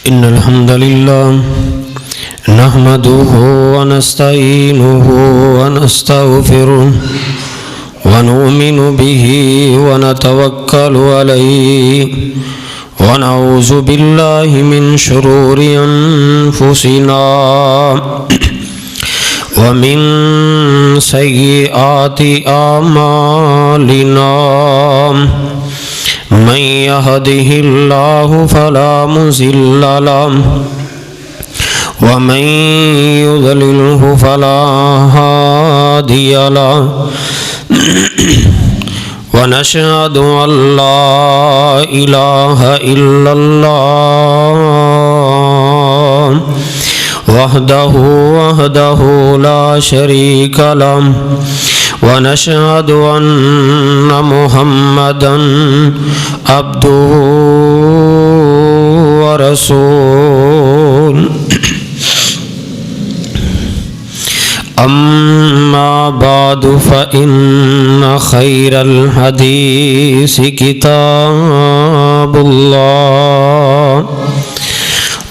إن الحمد لله نحمده ونستعينه ونستغفره ونؤمن به ونتوكل عليه ونعوذ بالله من شرور أنفسنا ومن سيئات أعمالنا من يهده الله فلا مضل له ومن يضلله فلا هادي له ونشهد أن لا إله إلا الله وحده لا شريك له ونشهد أن محمدا عبده ورسوله أما بعد فإن خير الحديث كتاب الله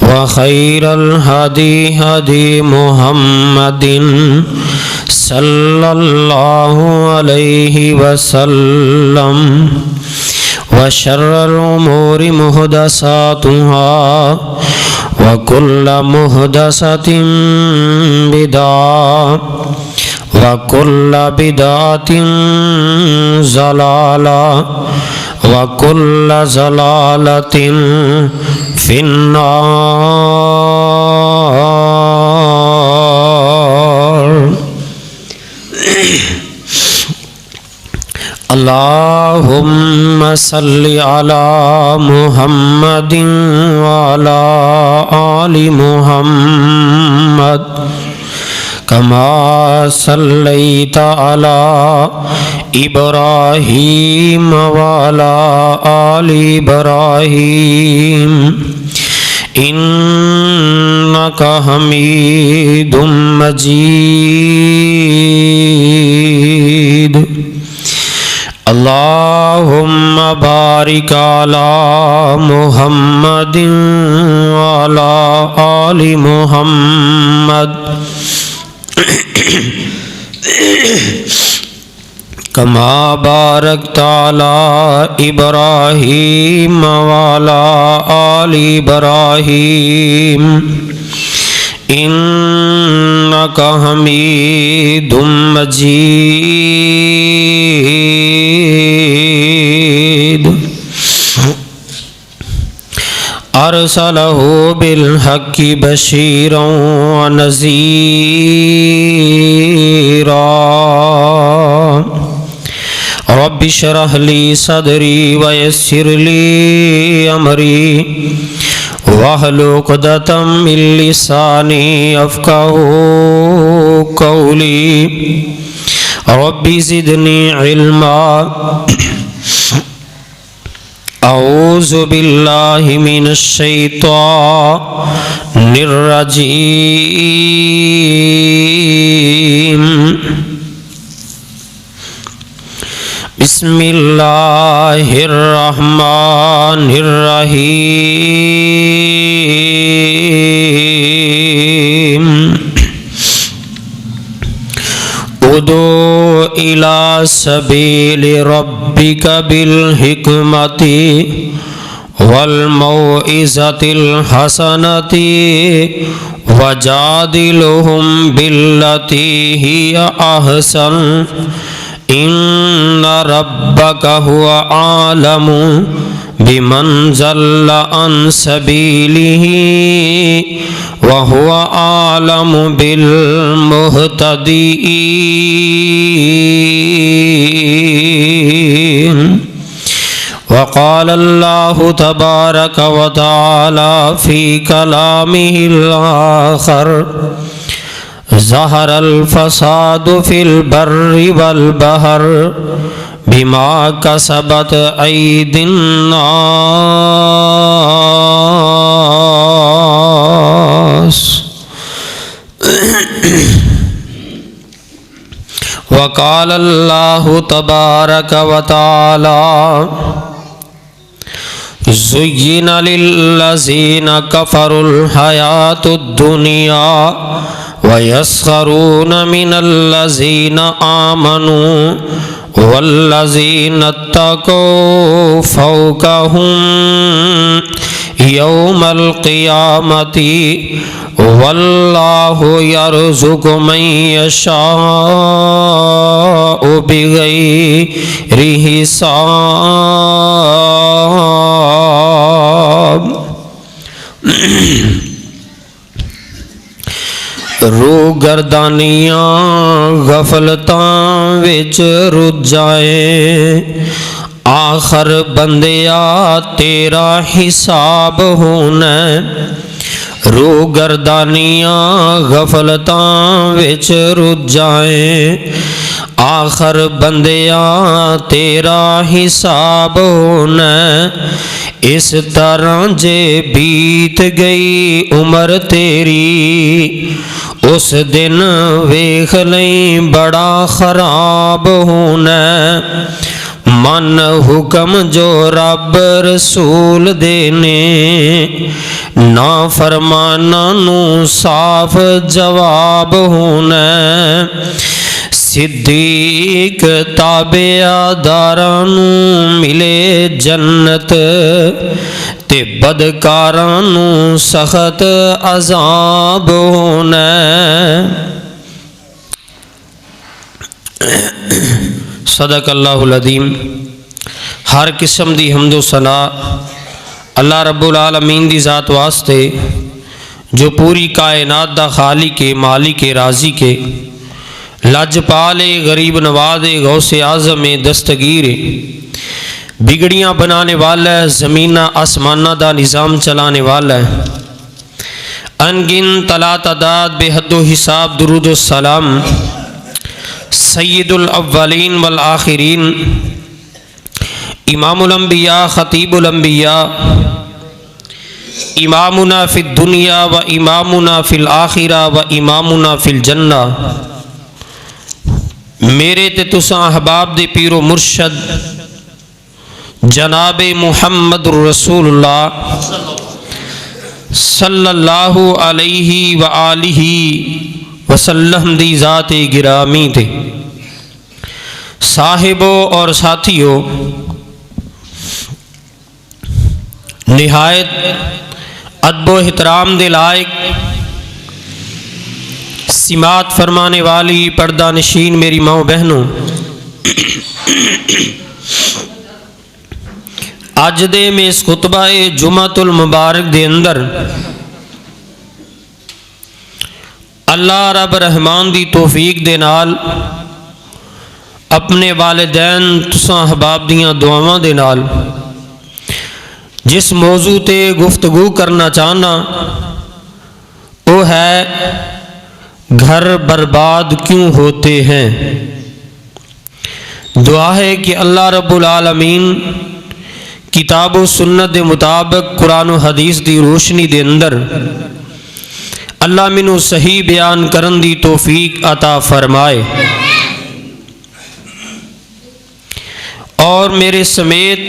وخير الهدي هدي محمد صلى الله عليه وسلم وشر الأمور محدثاتها وكل محدثة بدعة وكل بدعة ضلالة وكل ضلالة في النار. اللهم صل على محمد وعلى آل محمد كما صليت على إبراهيم وعلى آل إبراهيم إنك حميد مجيد. اللهم بارك على محمد وعلى آل محمد كما باركت على إبراهيم وعلى آل إبراهيم إنك حميد مجيد. أرسله بالحق بشيرا ونذيرا. رب اشرح لي صدري ويسر لي أمري واحلل عقدة من لساني يفقهوا قولي. رب زدني علما. أعوذ بالله من الشيطان الرجيم. بسم الله الرحمن الرحيم. ادعو إلى سبيل ربك بالحكمة والموعظة الحسنة وجادلهم بالتي هي أحسن إن ربك هو أعلم بمن ضل عن سبيله وهو أعلم بالمهتدين. وقال الله تبارك وتعالى في كلامه الآخر: ظهر الفساد في البر والبحر بما كسبت أيدي الناس. وقال الله تبارك وتعالى: زُيِّنَ لِلَّذِينَ كَفَرُوا الْحَيَاةُ الدُّنْيَا وَيَسْخَرُونَ مِنَ الَّذِينَ آمَنُوا وَالَّذِينَ اتَّقَوْا فَوْقَهُمْ يَوْمَ الْقِيَامَةِ وَاللَّهُ يَرْزُقُ مَن يَشَاءُ بِغَيْرِ حساب۔ رو گردانیاں غفلتاں وچ رج جائے، آخر بندیا تیرا حساب ہونا۔ رو گردانیاں غفلتاں وچ رج جائیں، آخر بندیا تیرا حساب ہونا۔ اس طرح جے بیت گئی عمر تیری، اس دن ویکھ لیں بڑا خراب ہونا۔ من حکم جو رب رسول دینے، نافرمانا نو صاف جواب ہونا۔ صدیق تابعداراں نو ملے جنت، تے بدکاراں نو سخت عذاب ہونا۔ صدق اللہ العظیم۔ ہر قسم دی حمد و ثنا اللہ رب العالمین دی ذات واسطے، جو پوری کائنات دا خالق مالک راضی کے، لاجپال غریب نواز غوث اعظم دستگیر، بگڑیاں بنانے والا ہے، زمینہ آسمانہ دا نظام چلانے والا ہے۔ انگن تلا تعداد بے حد و حساب درود و سلام سید الاولین والآخرین، امام الانبیاء خطیب الانبیاء، امامنا فی الدنیا و امامنا فی الآخرہ و امامنا فی الجنہ، میرے تے تساں احباب دے پیر و مرشد جناب محمد رسول اللہ صلی اللہ علیہ وآلہ وسلم دی ذات گرامی تے صاحبوں اور ساتھیوں، نہایت ادب و احترام دے لائق سماعت فرمانے والی پردہ نشین میری ماں بہنوں، اج دے میں اس خطبہ جمعۃ المبارک دے اندر اللہ رب رحمان دی توفیق دے نال اپنے والدین تساں احباب دیاں دعاواں دے نال جس موضوع تے گفتگو کرنا چاہنا وہ ہے گھر برباد کیوں ہوتے ہیں۔ دعا ہے کہ اللہ رب العالمین کتاب و سنت دے مطابق قرآن و حدیث دی روشنی دے اندر اللہ منو صحیح بیان کرن دی توفیق عطا فرمائے، اور میرے سمیت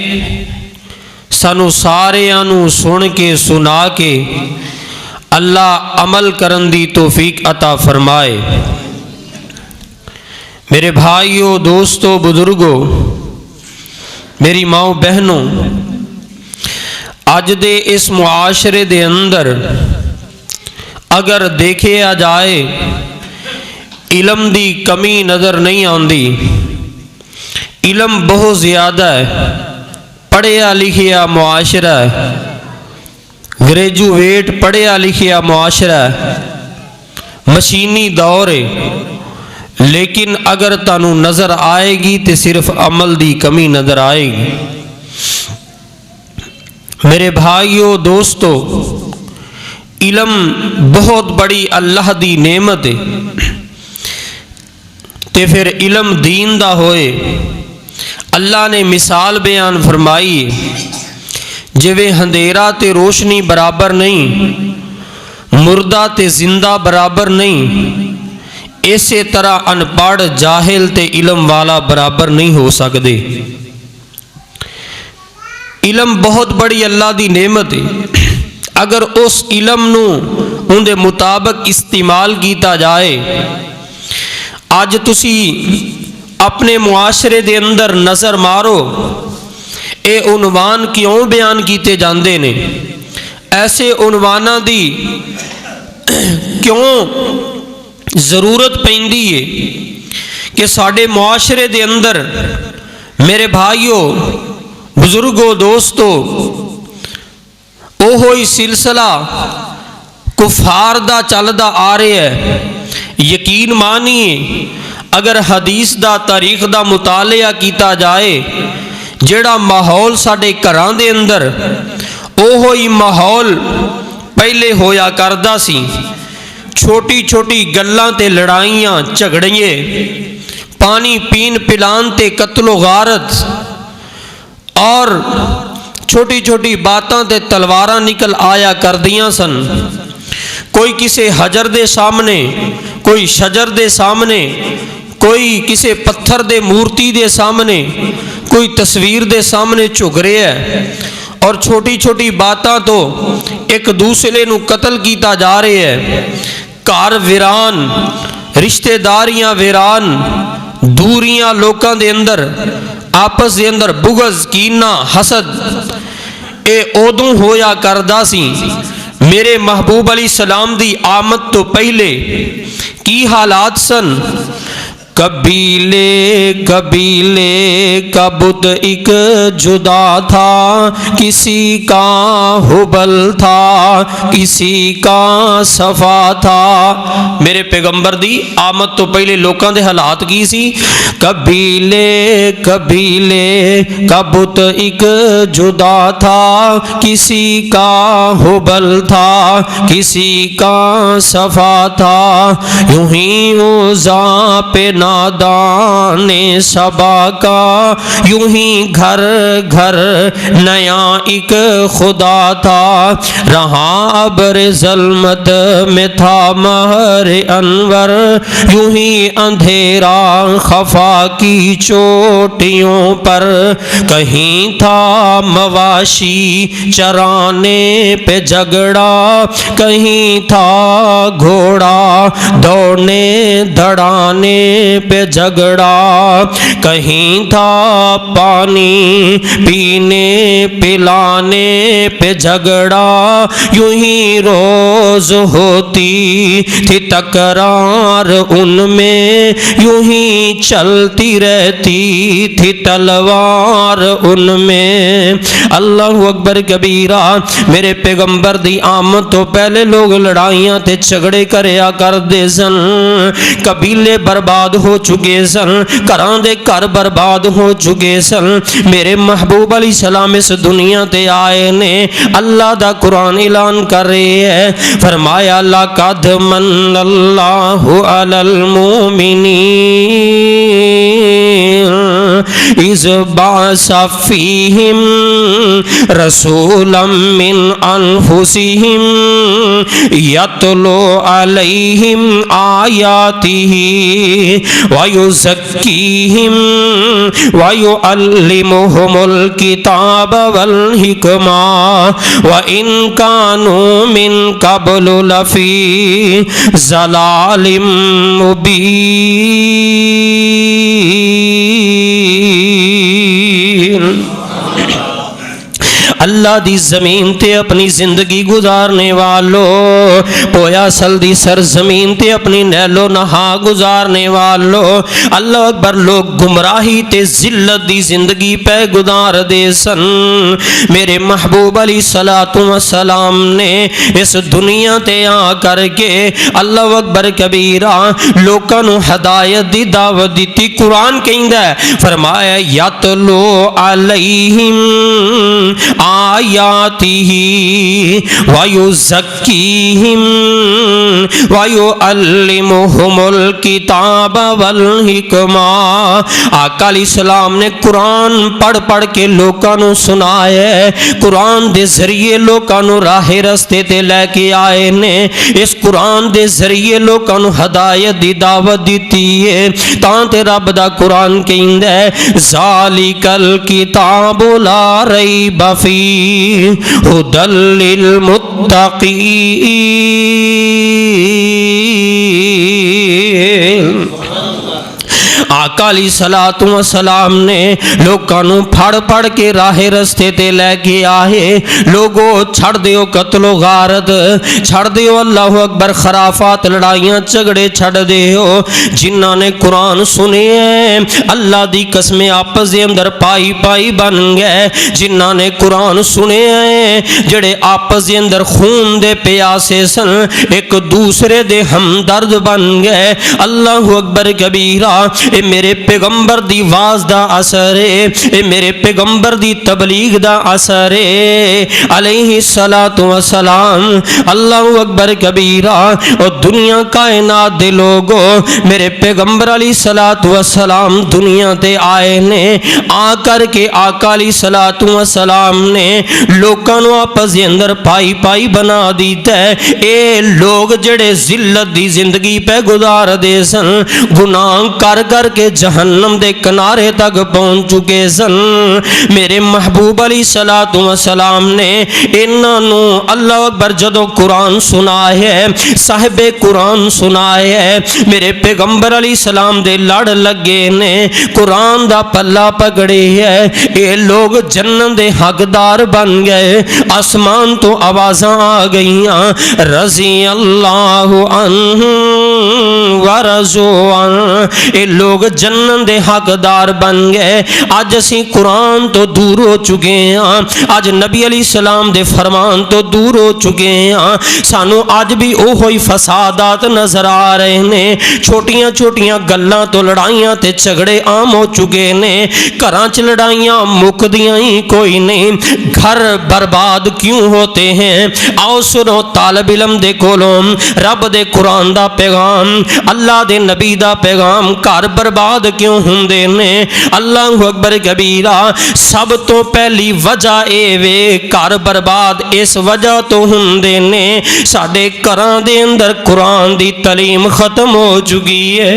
سانو سارے آنو سن کے سنا کے اللہ عمل کرن دی توفیق عطا فرمائے۔ میرے بھائیوں، دوستوں، بزرگوں، میری ماں بہنوں، اج دے اس معاشرے دے اندر اگر دیکھیا جائے علم دی کمی نظر نہیں آندی۔ علم بہت زیادہ ہے، پڑھیا لکھیا معاشرہ ہے، گریجویٹ پڑھیا لکھیا معاشرہ ہے، مشینی دور ہے، لیکن اگر تانوں نظر آئے گی تو صرف عمل دی کمی نظر آئے گی۔ میرے بھائیوں، دوستو، علم بہت بڑی اللہ دی نعمت ہے، تے پھر علم دین دا ہوئے۔ اللہ نے مثال بیان فرمائی، جویں اندھیرا تے روشنی برابر نہیں، مردہ تے زندہ برابر نہیں، اسی طرح ان پڑھ جاہل تے علم والا برابر نہیں ہو سکتے۔ علم بہت بڑی اللہ دی نعمت ہے، اگر اس علم نو ان دے مطابق استعمال کیتا جائے۔ اج تسی اپنے معاشرے دے اندر نظر مارو، اے عنوان کیوں بیان کیتے جاندے نے، ایسے عنواناں دی کیوں ضرورت پیندی ہے کہ ساڈے معاشرے دے اندر میرے بھائیو، بزرگو، دوستو، اوہی سلسلہ کفار دا چلدا آ رہا ہے۔ یقین مانیے اگر حدیث دا تاریخ دا مطالعہ کیتا جائے، جڑا ماحول ساڈے گھراں دے اندر اوہی ماحول پہلے ہویا کردا سی، چھوٹی چھوٹی گلاں تے لڑائیاں جھگڑیے، پانی پین پلان تے قتل و غارت، اور چھوٹی چھوٹی باتاں تے تلواراں نکل آیا کردیاں سن۔ کوئی کسی حجر دے سامنے، کوئی شجر دے سامنے، کوئی کسی پتھر دے مورتی دے سامنے، کوئی تصویر دے سامنے جھک رہا ہے، اور چھوٹی چھوٹی باتاں تو ایک دوسرے نو قتل کیتا جا رہے ہے۔ گھر ویران، رشتہ داریاں ویران، دوریاں لوکاں دے اندر، آپس دے اندر بغض، کینہ، حسد، اے اودوں ہویا کردا سی۔ میرے محبوب علیہ السلام دی آمد تو پہلے کی حالات سن؟ قبیلے قبیلے کا بت ایک جدا تھا، کسی کا حبل تھا، کسی کا صفا تھا۔ میرے پیغمبر دی آمد تو پہلے لوکاں دے حالات کی سی؟ قبیلے قبیلے کا بت ایک جدا تھا، کسی کا حبل تھا، کسی کا صفا تھا۔ یوں ہی اوزا پہ نادان سبا کا، یوں ہی گھر گھر نیا ایک خدا تھا۔ رہا ابر ظلمت میں تھا مہر انور، یوں ہی اندھیرا خفا کی چوٹیوں پر۔ کہیں تھا مواشی چرانے پہ جھگڑا، کہیں تھا گھوڑا دوڑنے دھڑانے پہ جھگڑا، کہیں تھا پانی پینے پلانے پہ جھگڑا۔ یوں ہی روز ہوتی تھی تکرار ان میں، یوں ہی چلتی رہتی تھی تلوار ان میں۔ اللہ اکبر کبیرہ۔ میرے پیغمبر دی آمد تو پہلے لوگ لڑائیاں تے جھگڑے کریا کردے سن، قبیلے برباد ہو چکے سن، گھراں دے گھر برباد ہو چکے سن۔ میرے محبوب علیہ السلام اس دنیا تے آئے نے، اللہ دا قرآن اعلان کر رہے ہے، فرمایا لَقَدْ مَنَّ اللَّهُ عَلَى الْمُؤْمِنِينَ اِذْ بَعَثَ فِيهِمْ رَسُولًا مِّنْ أَنفُسِهِمْ يَتْلُو عَلَيْهِمْ آيَاتِهِ وَيُزَكِّيهِمْ وَيُعَلِّمُهُمُ الْكِتَابَ وَالْحِكْمَةَ وَإِنْ كَانُوا مِنْ قَبْلُ لَفِي ضَلَالٍ مُبِينٍ۔ اللہ دی زمین تے اپنی زندگی گزارنے والو، پویا سل دی سرزمین تے اپنی نیلو نہا گزارنے والو، اللہ اکبر، لوگ گمراہی تے ذلت دی زندگی پہ گزار دے سن۔ میرے محبوب علیہ السلام نے اس دنیا تے آ کر کے اللہ اکبر کبیرہ لوکاں نو ہدایت دی دعوت دیتی۔ قرآن کہندا ہے، فرمایا یتلو علیہم آیاتہ ویزکیہم وَيُعَلِّمُهُمُ الْكِتَابَ وَالْحِکْمَةَ۔ آقا علیہ السلام نے قرآن پڑھ پڑھ کے لوکاں نو سنایا ہے، قرآن دے ذریعے لوکاں نو راہ رستے تے لے کے آئے نے، اس قرآن دے ذریعے لوکاں نو ہدایت دی دعوت دیتی ہے۔ تاں تے رب دا قرآن کہندا ہے ذالک الکتاب لا ریب فیہ ھدی للمتقین۔ آقا علیہ السلام نے لوکاں نو پھڑ پھڑ کے راہ رستے تے لے کے آئے، لوگو چھڑ دیو قتل و غارت، چھڑ دیو اللہ اکبر خرافات لڑائیاں جھگڑے چھڑ دیو۔ جنہاں نے قرآن سنے ہیں اللہ دی قسم آپس دے اندر پائی پائی بن گئے، جنہاں نے قرآن سنے ہیں جڑے آپس دے اندر خون دے پیاسے سن ایک دوسرے دے ہمدرد بن گئے۔ اللہ اکبر کبیرہ، اے میرے پیغمبر دی واز دا اثر ہے، اے میرے پیغمبر دی تبلیغ دا اثر ہے علیہ السلام۔ اللہ اکبر کبیرہ، اور دنیا کائنات دے لوگو میرے پیغمبر علیہ السلام دنیا تے آئے نے، آ کر کے آقا علیہ السلام نے لوکاں نو آپس دے اندر پائی پائی بنا دیتا ہے۔ اے لوگ جڑے ذلت دی زندگی پہ گزار دے سن، گناہ کر کر کے جہنم دے کنارے تک پہنچ چکے سن، میرے محبوب علیہ السلام نے انہاں نو اللہ اکبر جدو قرآن سنایا ہے، صاحب قرآن سنایا ہے، میرے پیغمبر علیہ السلام دے لڑ لگے نے، قرآن دا پلہ پکڑے ہے، اے لوگ جنت دے حقدار بن گئے۔ آسمان تو آوازاں آ گئیاں رضی اللہ عنہ ورضوا عنہ، اے لوگ جنت دے حقدار بن گئے۔ آج اسی قرآن تو دور ہو چکے ہیں، آج نبی علیہ السلام دے فرمان تو دور ہو چکے ہیں، سانو آج بھی اوہی فسادات نظر آ رہے ہیں، چھوٹیاں چھوٹیاں گلاں تو لڑائیاں تے جھگڑے عام ہو چکے نے، گھراں چ لڑائیاں مکدیاں ہی کوئی نہیں، گھر برباد کیوں ہوتے ہیں؟ آؤ سنو طالب علم دے کولوں رب دے قرآن دا پیغام، اللہ دے نبی دا پیغام، گھر برباد کیوں ہوندے نے؟ اللہ اکبر کبیرہ، سب تو پہلی وجہ اے وے گھر برباد اس وجہ تو ہوندے نے ساڈے گھراں دے اندر قرآن دی تعلیم ختم ہو چکی ہے۔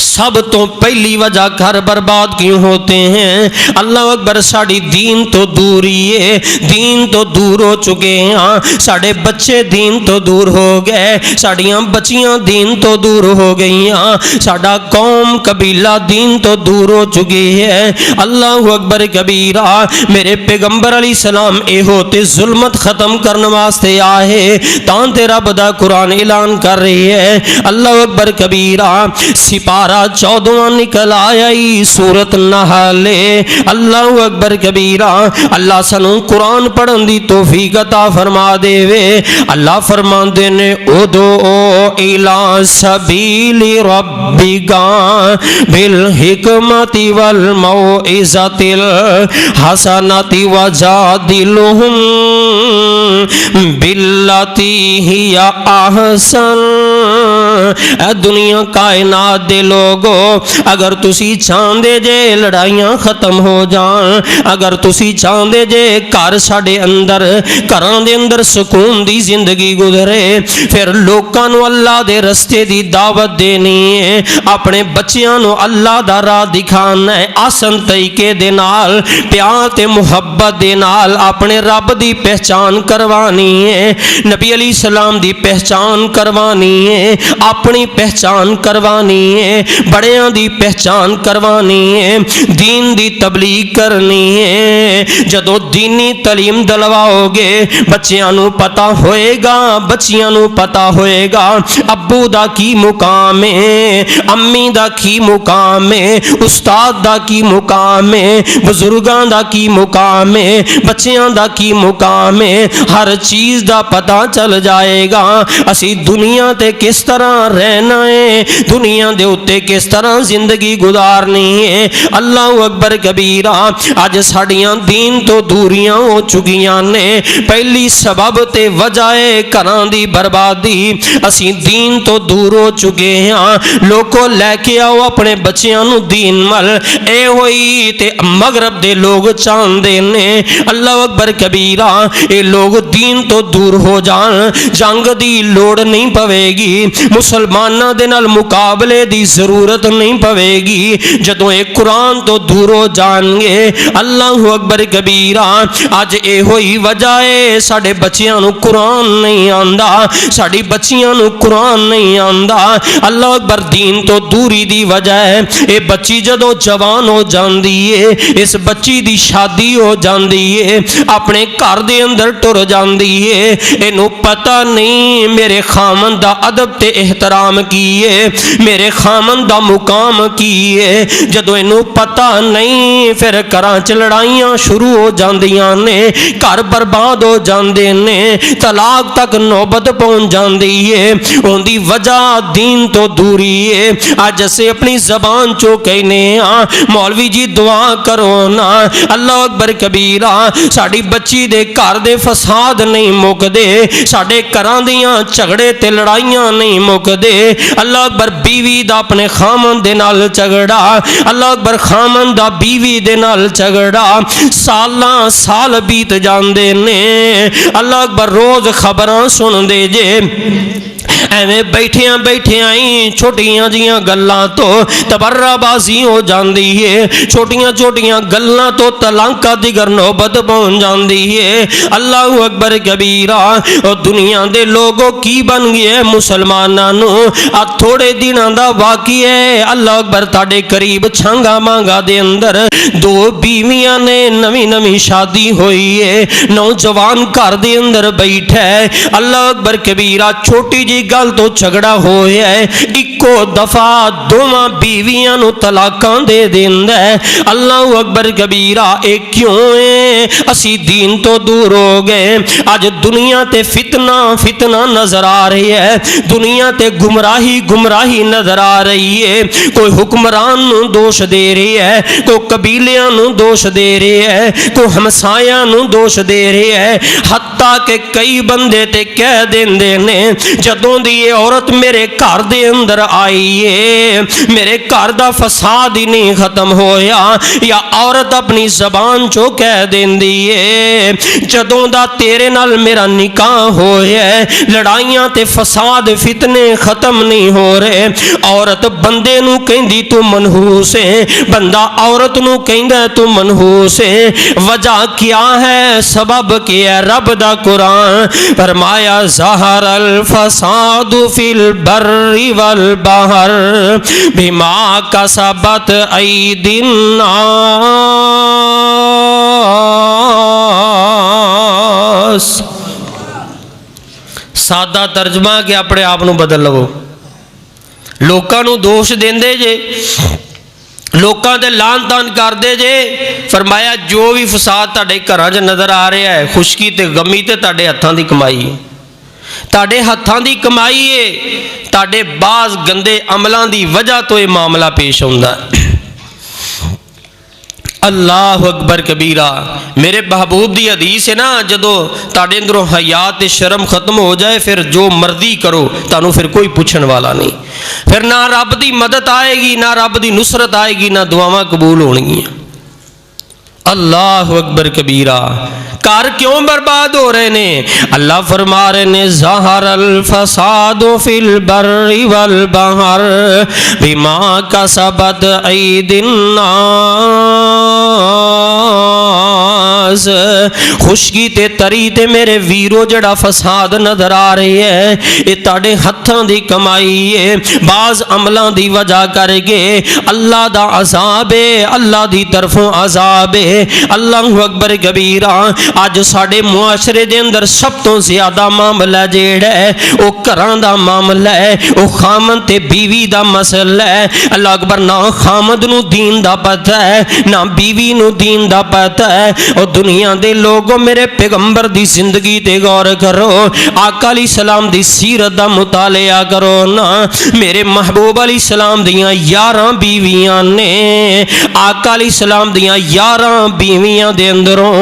سب تو پہلی وجہ گھر برباد کیوں ہوتے ہیں؟ اللہ اکبر، ساڑی دین تو دوری ہے، دین تو دور ہو چکے ہیں، ساڑے بچے دین تو دور ہو گئے، ساڑیاں بچیاں دین تو دور ہو گئی ہیں، ساڑا قوم قبیلہ دین تو دور ہو چکی ہے۔ اللہ اکبر کبیرہ، میرے پیغمبر علیہ السلام اے ہوتے ظلمت ختم کرنے واسطے آئے، تاں تے رب دا قرآن اعلان کر رہی ہے۔ اللہ اکبر کبیرہ، سپارہ 14واں نکل آیا ہی سورت نحل۔ اللہ اکبر کبیرہ، اللہ سنو قرآن پڑھن دی توفیق عطا فرما دے وے۔ اللہ فرماندے نے ادعو الی سبیل ربک بالحکمت والموعظۃ الحسنۃ وجادلہم باللتی ہی احسن۔ اے دنیا کائنات دے لوگو، اگر تسی چاہندے جے لڑائیاں ختم ہو جان، اگر تسی چاہندے جے گھر ساڈے اندر گھراں دے اندر سکون دی زندگی گزرے، پھر لوکاں نو اللہ دے رستے دی دعوت دینی ہے، اپنے بچیاں نو اللہ دا راہ دکھانا ہے، آسن طریقے دے نال پیار تے محبت دے نال اپنے رب دی پہچان کروانی ہے، نبی علیہ السلام دی پہچان کروانی ہے، اپنی پہچان کروانی ہے، بڑیاں دی پہچان کروانی ہے، دین دی تبلیغ کرنی ہے۔ جدو دینی تعلیم دلواؤ گے بچیاں نو پتا ہوئے گا، بچیاں نو پتا ہوئے گا ابو دا کی مقام ہے، امی دا کی مقام ہے، استاد دا کی مقام ہے، بزرگاں دا کی مقام ہے، بچیاں دا کی مقام ہے، ہر چیز دا پتا چل جائے گا۔ اسی دنیا تے کس طرح رہنا ہے, دنیا دے اتے کس طرح زندگی گزارنی ہے. اللہ اکبر کبیرہ. اج ساڈیاں دین تو دوریاں ہو چکیاں نے. پہلی سبب تے وجہ ہے گھراں دی بربادی. اسی دین تو دور ہو چکے ہاں. لوگوں لے کے آؤ اپنے بچیاں نو دین مل, اے ہوئی تے مغرب دے لوگ چاہندے نے. اللہ اکبر کبیرہ. اے لوگ دین تو دور ہو جان, جنگ دی لوڑ نہیں پوے گی, مسلماناں دے نال مقابلے دی ضرورت نہیں پوے گی جدوں اے قرآن تو دور ہو جان گے. اللہ اکبر کبیرہ. اج اے ہوئی وجہ ہے ساڈے بچیاں نو قرآن نہیں آندا, ساڈی بچیاں نو قرآن نہیں آندا. اللہ اکبر. دین تو دوری دی وجہ ہے اے بچی جدوں جوان ہو جاندی ہے, اس بچی دی شادی ہو جاندی ہے, اپنے گھر دے اندر ٹر جاندی ہے, اینو پتہ نہیں میرے خامن دا ادب تے احترام کی ہے, میرے خامن دا مقام کی ہے. جدوں اینو پتہ نہیں پھر گھراں چ لڑائیاں شروع ہو جاندیاں نے, گھر برباد ہو جاندے نے, طلاق تک نوبت پہنچ جاندی ہے. اون دی وجہ دین تو دوری ہے. اج اسے اپنی زبان چو کہنے ہاں مولوی جی دعا کرو نا. اللہ اکبر کبیرہ. ساڈی بچی دے گھر دے فساد نہیں مکدے, ساڈے گھراں دیاں جھگڑے تے لڑائیاں نہیں مکدے. اللہ اکبر. بیوی دا اپنے خامن دے نال جھگڑا, اللہ اکبر خامن دا بیوی دے نال جھگڑا, سالاں سال بیت جاندے نے. اللہ اکبر. روز خبراں سن دے جے ایویں بیٹھیاں بیٹھیاں ہی چھوٹیاں جیاں گلاں تو تبرہ بازی ہو جاندی ہے, چھوٹیاں چھوٹیاں گلاں تو طلاقاں دیگر نوبت پہنچ جاندی ہے. اللہ اکبر کبیرہ. اور دنیا دے لوگوں کی بن گئے مسلماناں نو آ تھوڑے دناں دا واقعہ ہے. اللہ اکبر. تاڈے قریب چھانگا مانگا دے اندر دو بیویاں نے نویں نویں شادی ہوئی ہے, نوجوان گھر دے اندر بیٹھا ہے. اللہ اکبر کبیرہ. چھوٹی جی گل تو جھگڑا ہویا ہے, اکو دفعہ دوواں بیویاں نو طلاقاں دے دیندا ہے. اللہ اکبر کبیرہ. اے کیوں ہے؟ اسی دین تو دور ہو گئے. اج دنیا تے فتنہ فتنہ نظر آ رہی ہے, دنیا تے گمراہی گمراہی نظر آ رہی ہے. کوئی حکمران نو دوش دے رہی ہے, کوئی قبیلیاں نو دوش دے رہی ہے, کوئی ہمسایاں نو دوش دے رہی ہے. حتیٰ کہ کئی بندے تے کہہ دیندے نے جدوں دی یہ عورت میرے گھر دے اندر آئی ہے میرے گھر دا فساد ہی نہیں ختم ہویا. یا عورت اپنی زبان چو کہہ دیندی ہے جدوں دا تیرے نال میرا نکاح ہویا ہے لڑائیاں تے فساد فتنے ختم نہیں ہو رہے. عورت بندے نو کہندی تو منحوس ہے, بندہ عورت نو کہندا تو منحوس ہے. وجہ کیا ہے؟ سبب کیا ہے؟ رب دا قرآن فرمایا ظہر الفساد فی البر والبحر بما کسبت ایدی الناس. سادہ ترجمہ کہ اپنے آپ نو بدل لو. لوکاں نو دوش دیندے جے, لوکاں دے لان تان کر دے جے. فرمایا جو بھی فساد تاڈے گھراں وچ نظر آ رہا ہے خشکی تے غمی تے تاڈے ہتھاں دی کمائی ہے, تاڈے ہتھاں دی کمائی ہے. تاڈے بعض گندے عملاں دی وجہ تو یہ معاملہ پیش ہوندا ہے. اللہ اکبر کبیرہ. میرے محبوب دی حدیث ہے نا, جدو تاڑے اندروں حیات شرم ختم ہو جائے پھر جو مرضی کرو تانوں پھر کوئی پوچھن والا نہیں. پھر نہ رب دی مدد آئے گی, نہ رب دی نصرت آئے گی, نہ دعاواں قبول ہونگیاں. اللہ اکبر کبیرہ. کار کیوں برباد ہو رہے نے؟ اللہ فرما رہے نے ظہر الفساد فی البر والبحر بما کسبت ایدی الناس. خشکی تے تری تے میرے ویرو جڑا فساد نظر آ رہی ہے یہ تاڑے ہتھاں دی کمائی ہے. بعض عملاں دی وجہ کر کے اللہ دا عذاب ہے, اللہ دی طرفوں عذاب ہے. اللہ اکبر کبیرہ. اج ساڈے معاشرے دے اندر سب تو زیادہ معاملہ جیڑا ہے وہ گھراں دا معاملہ ہے, وہ خامن تے بیوی دا مسئلہ ہے. اللہ اکبر. نہ خامد نو دین دا پتہ ہے, نہ بیوی نو دین دا پتہ ہے. اور دنیا دے لوگوں میرے پیغمبر دی زندگی تے غور کرو، آقا علیہ السلام دی سیرت دا مطالعہ کرو نا۔ میرے محبوب علیہ السلام دیاں 11 بیویاں نے، آقا علیہ السلام دیاں 11 بیویاں دے اندروں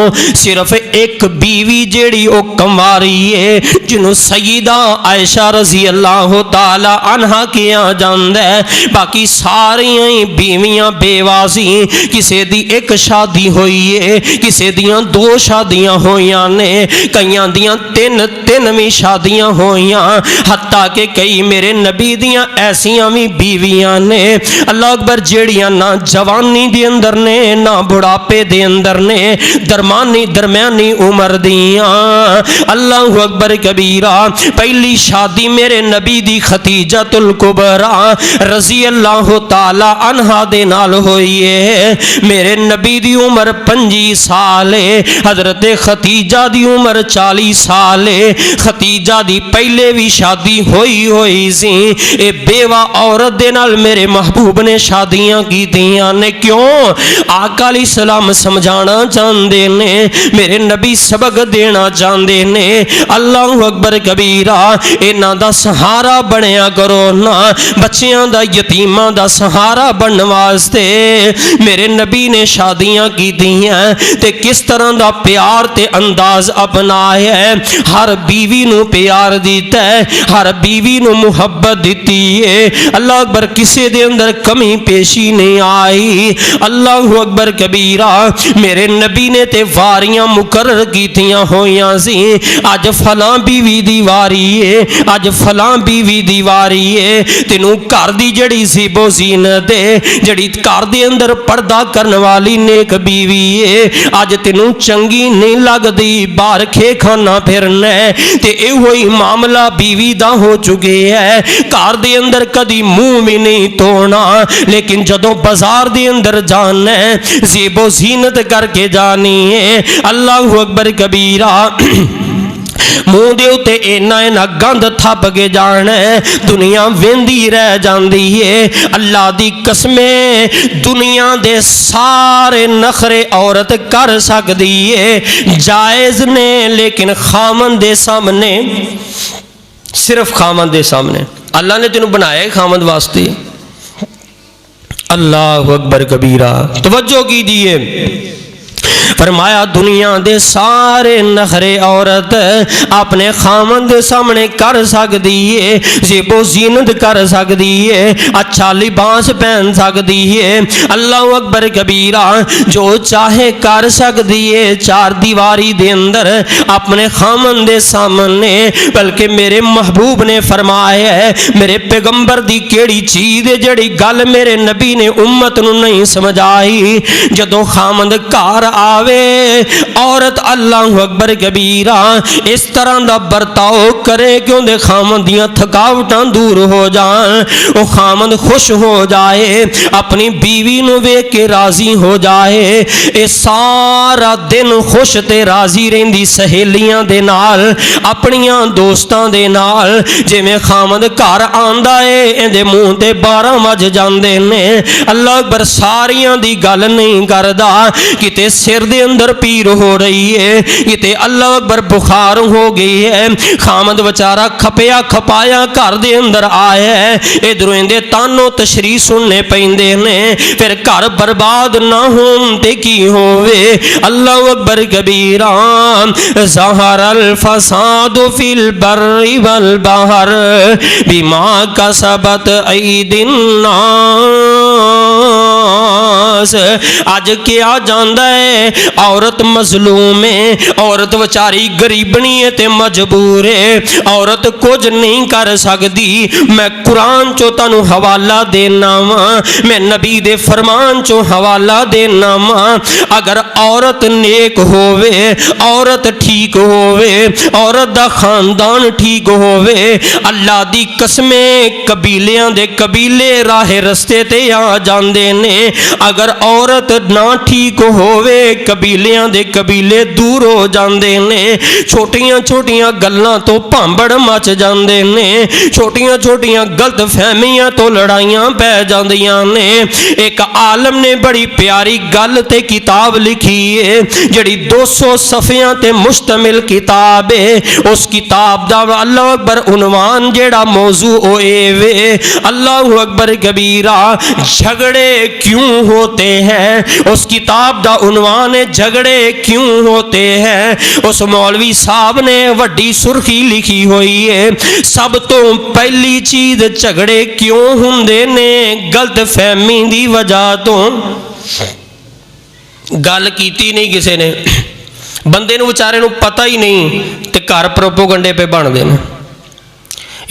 صرف ایک بیوی جیڑی او کماری ہے جنہوں سیدہ عائشہ رضی اللہ تعالی عنہ کیا جاندہ ہے، باقی ساری بیویاں بیوازی، کسے دی ایک شادی ہوئی ہے، کسے دیاں 2 شادیاں ہویاں نے، کئیاں دیاں 3 شادیاں ہویاں، حتیٰ کہ کئی میرے نبی دیاں ایسیاں بھی بیویاں نے اللہ اکبر جیڑیاں نہ جوانی دے اندر نے نہ بڑھاپے دے اندر نے، درمیانی عمر دیاں۔ اللہ اکبر کبیرہ۔ پہلی شادی میرے نبی دی خدیجۃ الکبریٰ رضی اللہ تعالی عنہ دے نال ہوئی ہے۔ میرے نبی دی عمر 25 سال ہے، حضرت خدیجہ دی عمر 40 سال ہے۔ خدیجہ دی پہلے بھی شادی ہوئی سی، اے بیوہ عورت دے نال میرے محبوب نے شادیاں کی دیاں نے۔ کیوں؟ آقا علیہ السلام سمجھانا چاہندے نے، میرے نبی سبق دینا چاہندے نے۔ اللہ اکبر کبیرہ۔ انہاں دا سہارا بنیا کرو نا، بچیاں دا یتیماں دا سہارا بنن واسطے میرے نبی نے شادیاں کی دیاں تے کس طرح دا پیار تے انداز اپنایا ہے۔ ہر بیوی نو پیار دیتا ہے، ہر بیوی نو محبت دیتی ہے۔ اللہ اکبر، کسے دے اندر کمی پیشی نہیں آئی۔ اللہ اکبر کبیرہ۔ میرے نبی نے تے واریاں مقرر کیتیاں ہویاں سی، اج فلاں بیوی دی واری ہے، اج فلاں بیوی دی واری ہے۔ تینوں گھر دی جڑی زیب و زینت ہے، جڑی گھر دے اندر پردہ کرن والی نیک بیوی ہے، اج تینوں چنگی نہیں لگدی، باہر کھے کھانا پھرنا ہے تے اے ہوئی معاملہ بیوی دا ہو چکے ہے۔ گھر دے اندر کدی منہ بھی نہیں توڑنا، لیکن جدوں بازار دے اندر جانا ہے زیب و زینت کر کے جانی ہے۔ اللہ اکبر کبیرہ۔ منہ دے اتے اینا گند تھپ کے جانا ہے، دنیا ویندی رہ جاندی ہے۔ اللہ دی قسمیں دنیا دے سارے نخرے عورت کر سکدی ہے، جائز نے، لیکن خامن دے سامنے، صرف خامن دے سامنے۔ اللہ نے تینوں بنایا ہے خامن واسطے۔ اللہ اکبر کبیرہ۔ توجہ کیجئے، فرمایا دنیا دے سارے نخرے عورت اپنے خامن دے سامنے کر سکتی ہے، زیب و زینت کر سکتی ہے، اچھا لباس پہن سکتی ہے۔ اللہ اکبر کبیرہ۔ جو چاہے کر سکتی ہے چار دیواری دے اندر اپنے خامن دے سامنے، بلکہ میرے محبوب نے فرمایا ہے، میرے پیغمبر دی کیڑی چیز ہے جڑی گل میرے نبی نے امت نو نہیں سمجھائی، جدوں خامن گھر آوے عورت اللہ اکبر کبیرہ اس طرح دا برتاؤ کرے کہ ان دے خامن دیاں تھکاوٹاں دور ہو جائیں، وہ خامن خوش ہو جائے، اپنی بیوی نو ویکھ کے راضی ہو جائے، اے سارا دن خوش تے راضی رہندی سہیلیاں دے نال، اپنیاں دوستاں دے نال۔ جے میں خامن گھر آندا ہے اندے منہ تے 12 وج جاندے نے۔ اللہ اکبر، ساریاں دی گل نہیں کردا، کتے سر دے اندر پیر ہو رہی ہے، کتے اللہ اکبر بخار ہو گئی ہے، خامد بچارہ کھپیا کھپایا گھر دے اندر آیا ہے، ادھروں اندے تانو تشریح سننے پیندے نے، پھر گھر برباد نہ ہون تے کی ہوئے۔ اللہ اکبر کبیرہ۔ ظہر الفساد فی البر والبحر بما کسبت ایدی الناس۔ آج کیا جاندہ ہے، عورت مظلوم ہے، عورت وچاری غریبنی ہے تے مجبور ہے، عورت کچھ نہیں کر سکتی۔ میں قرآن چو تانو حوالہ دینا ماں، میں نبی دے فرمان چو حوالہ دینا ماں۔ اگر عورت نیک ہووے، عورت ٹھیک ہووے، عورت دا خاندان ٹھیک ہووے، اللہ دی قسمیں قبیلیاں دے قبیلے راہ رستے تے آ جاندے نے۔ اگر عورت نہ ٹھیک ہووے قبیلیاں دے قبیلے دور ہو جاندے نے، چھوٹیاں چھوٹیاں گلاں تو بھانبڑ مچ جاندے نے، چھوٹیاں چھوٹیاں غلط فہمیاں تو لڑائیاں پہ جاندیاں نے۔ ایک عالم نے بڑی پیاری گل تے کتاب لکھی ہے جڑی 200 صفحیاں تے مشتمل کتاب ہے۔ اس کتاب دا اللہ اکبر عنوان جیڑا موضوع ہوئے وے اللہ اکبر کبیرہ جھگڑے کیوں ہوتے ہیں۔ اس کتاب دا عنوان ہے جھگڑے کیوں ہوتے ہیں۔ اس مولوی صاحب نے وڈی سرخی لکھی ہوئی ہے سب تو پہلی چیز جھگڑے کیوں ہوندے نے غلط فہمی دی وجہ تو۔ گل کیتی نہیں کسے نے، بندے نو بیچارے نو پتہ ہی نہیں تے گھر پروپوگنڈے پہ بن دے،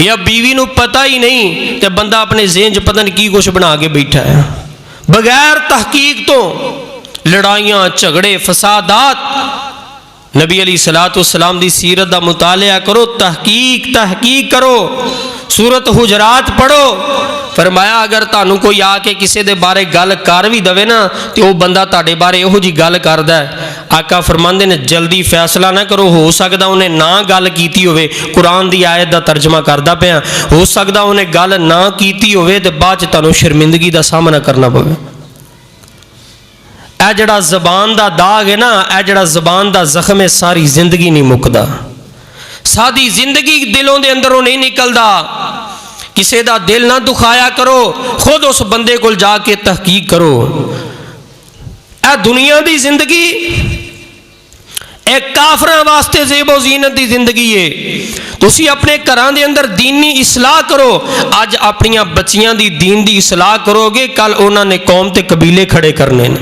یا بیوی نو پتہ ہی نہیں تے بندہ اپنے ذہن چ پتہ نہیں کی کچھ بنا کے بیٹھا ہے، بغیر تحقیق تو لڑائیاں جھگڑے فسادات۔ نبی علیہ الصلوۃ والسلام دی سیرت دا مطالعہ کرو، تحقیق کرو، سورت حجرات پڑھو۔ فرمایا اگر تانوں کوئی آ کے کسے دے بارے گل کر بھی دوے نا تے وہ بندہ تاڑے بارے یہو جی گل کردا ہے، آقا فرماندے نے جلدی فیصلہ نہ کرو، ہو سکدا انہیں نہ گل کیتی ہوئے، قرآن دی آیت دا ترجمہ کردا پیا، ہو سکدا انہیں گل نہ کیتی ہوئے تے بعد چ تانوں شرمندگی دا سامنا کرنا پوے۔ اے جڑا زبان دا داغ ہے نا، اے جڑا زبان دا زخم ہے، ساری زندگی نہیں مکدا، ساری زندگی دلوں دے اندروں نہیں نکلدا۔ کسے دا دل نہ دکھایا کرو، خود اس بندے کو جا کے تحقیق کرو۔ اے دنیا دی زندگی ایک کافراں واسطے زیب و زینت دی زندگی ہے، تسی اپنے گھراں دے اندر دینی اصلاح کرو، اج اپنیاں بچیاں دی دین دی اصلاح کرو گے، کل انہاں نے قوم تے قبیلے کھڑے کرنے نے۔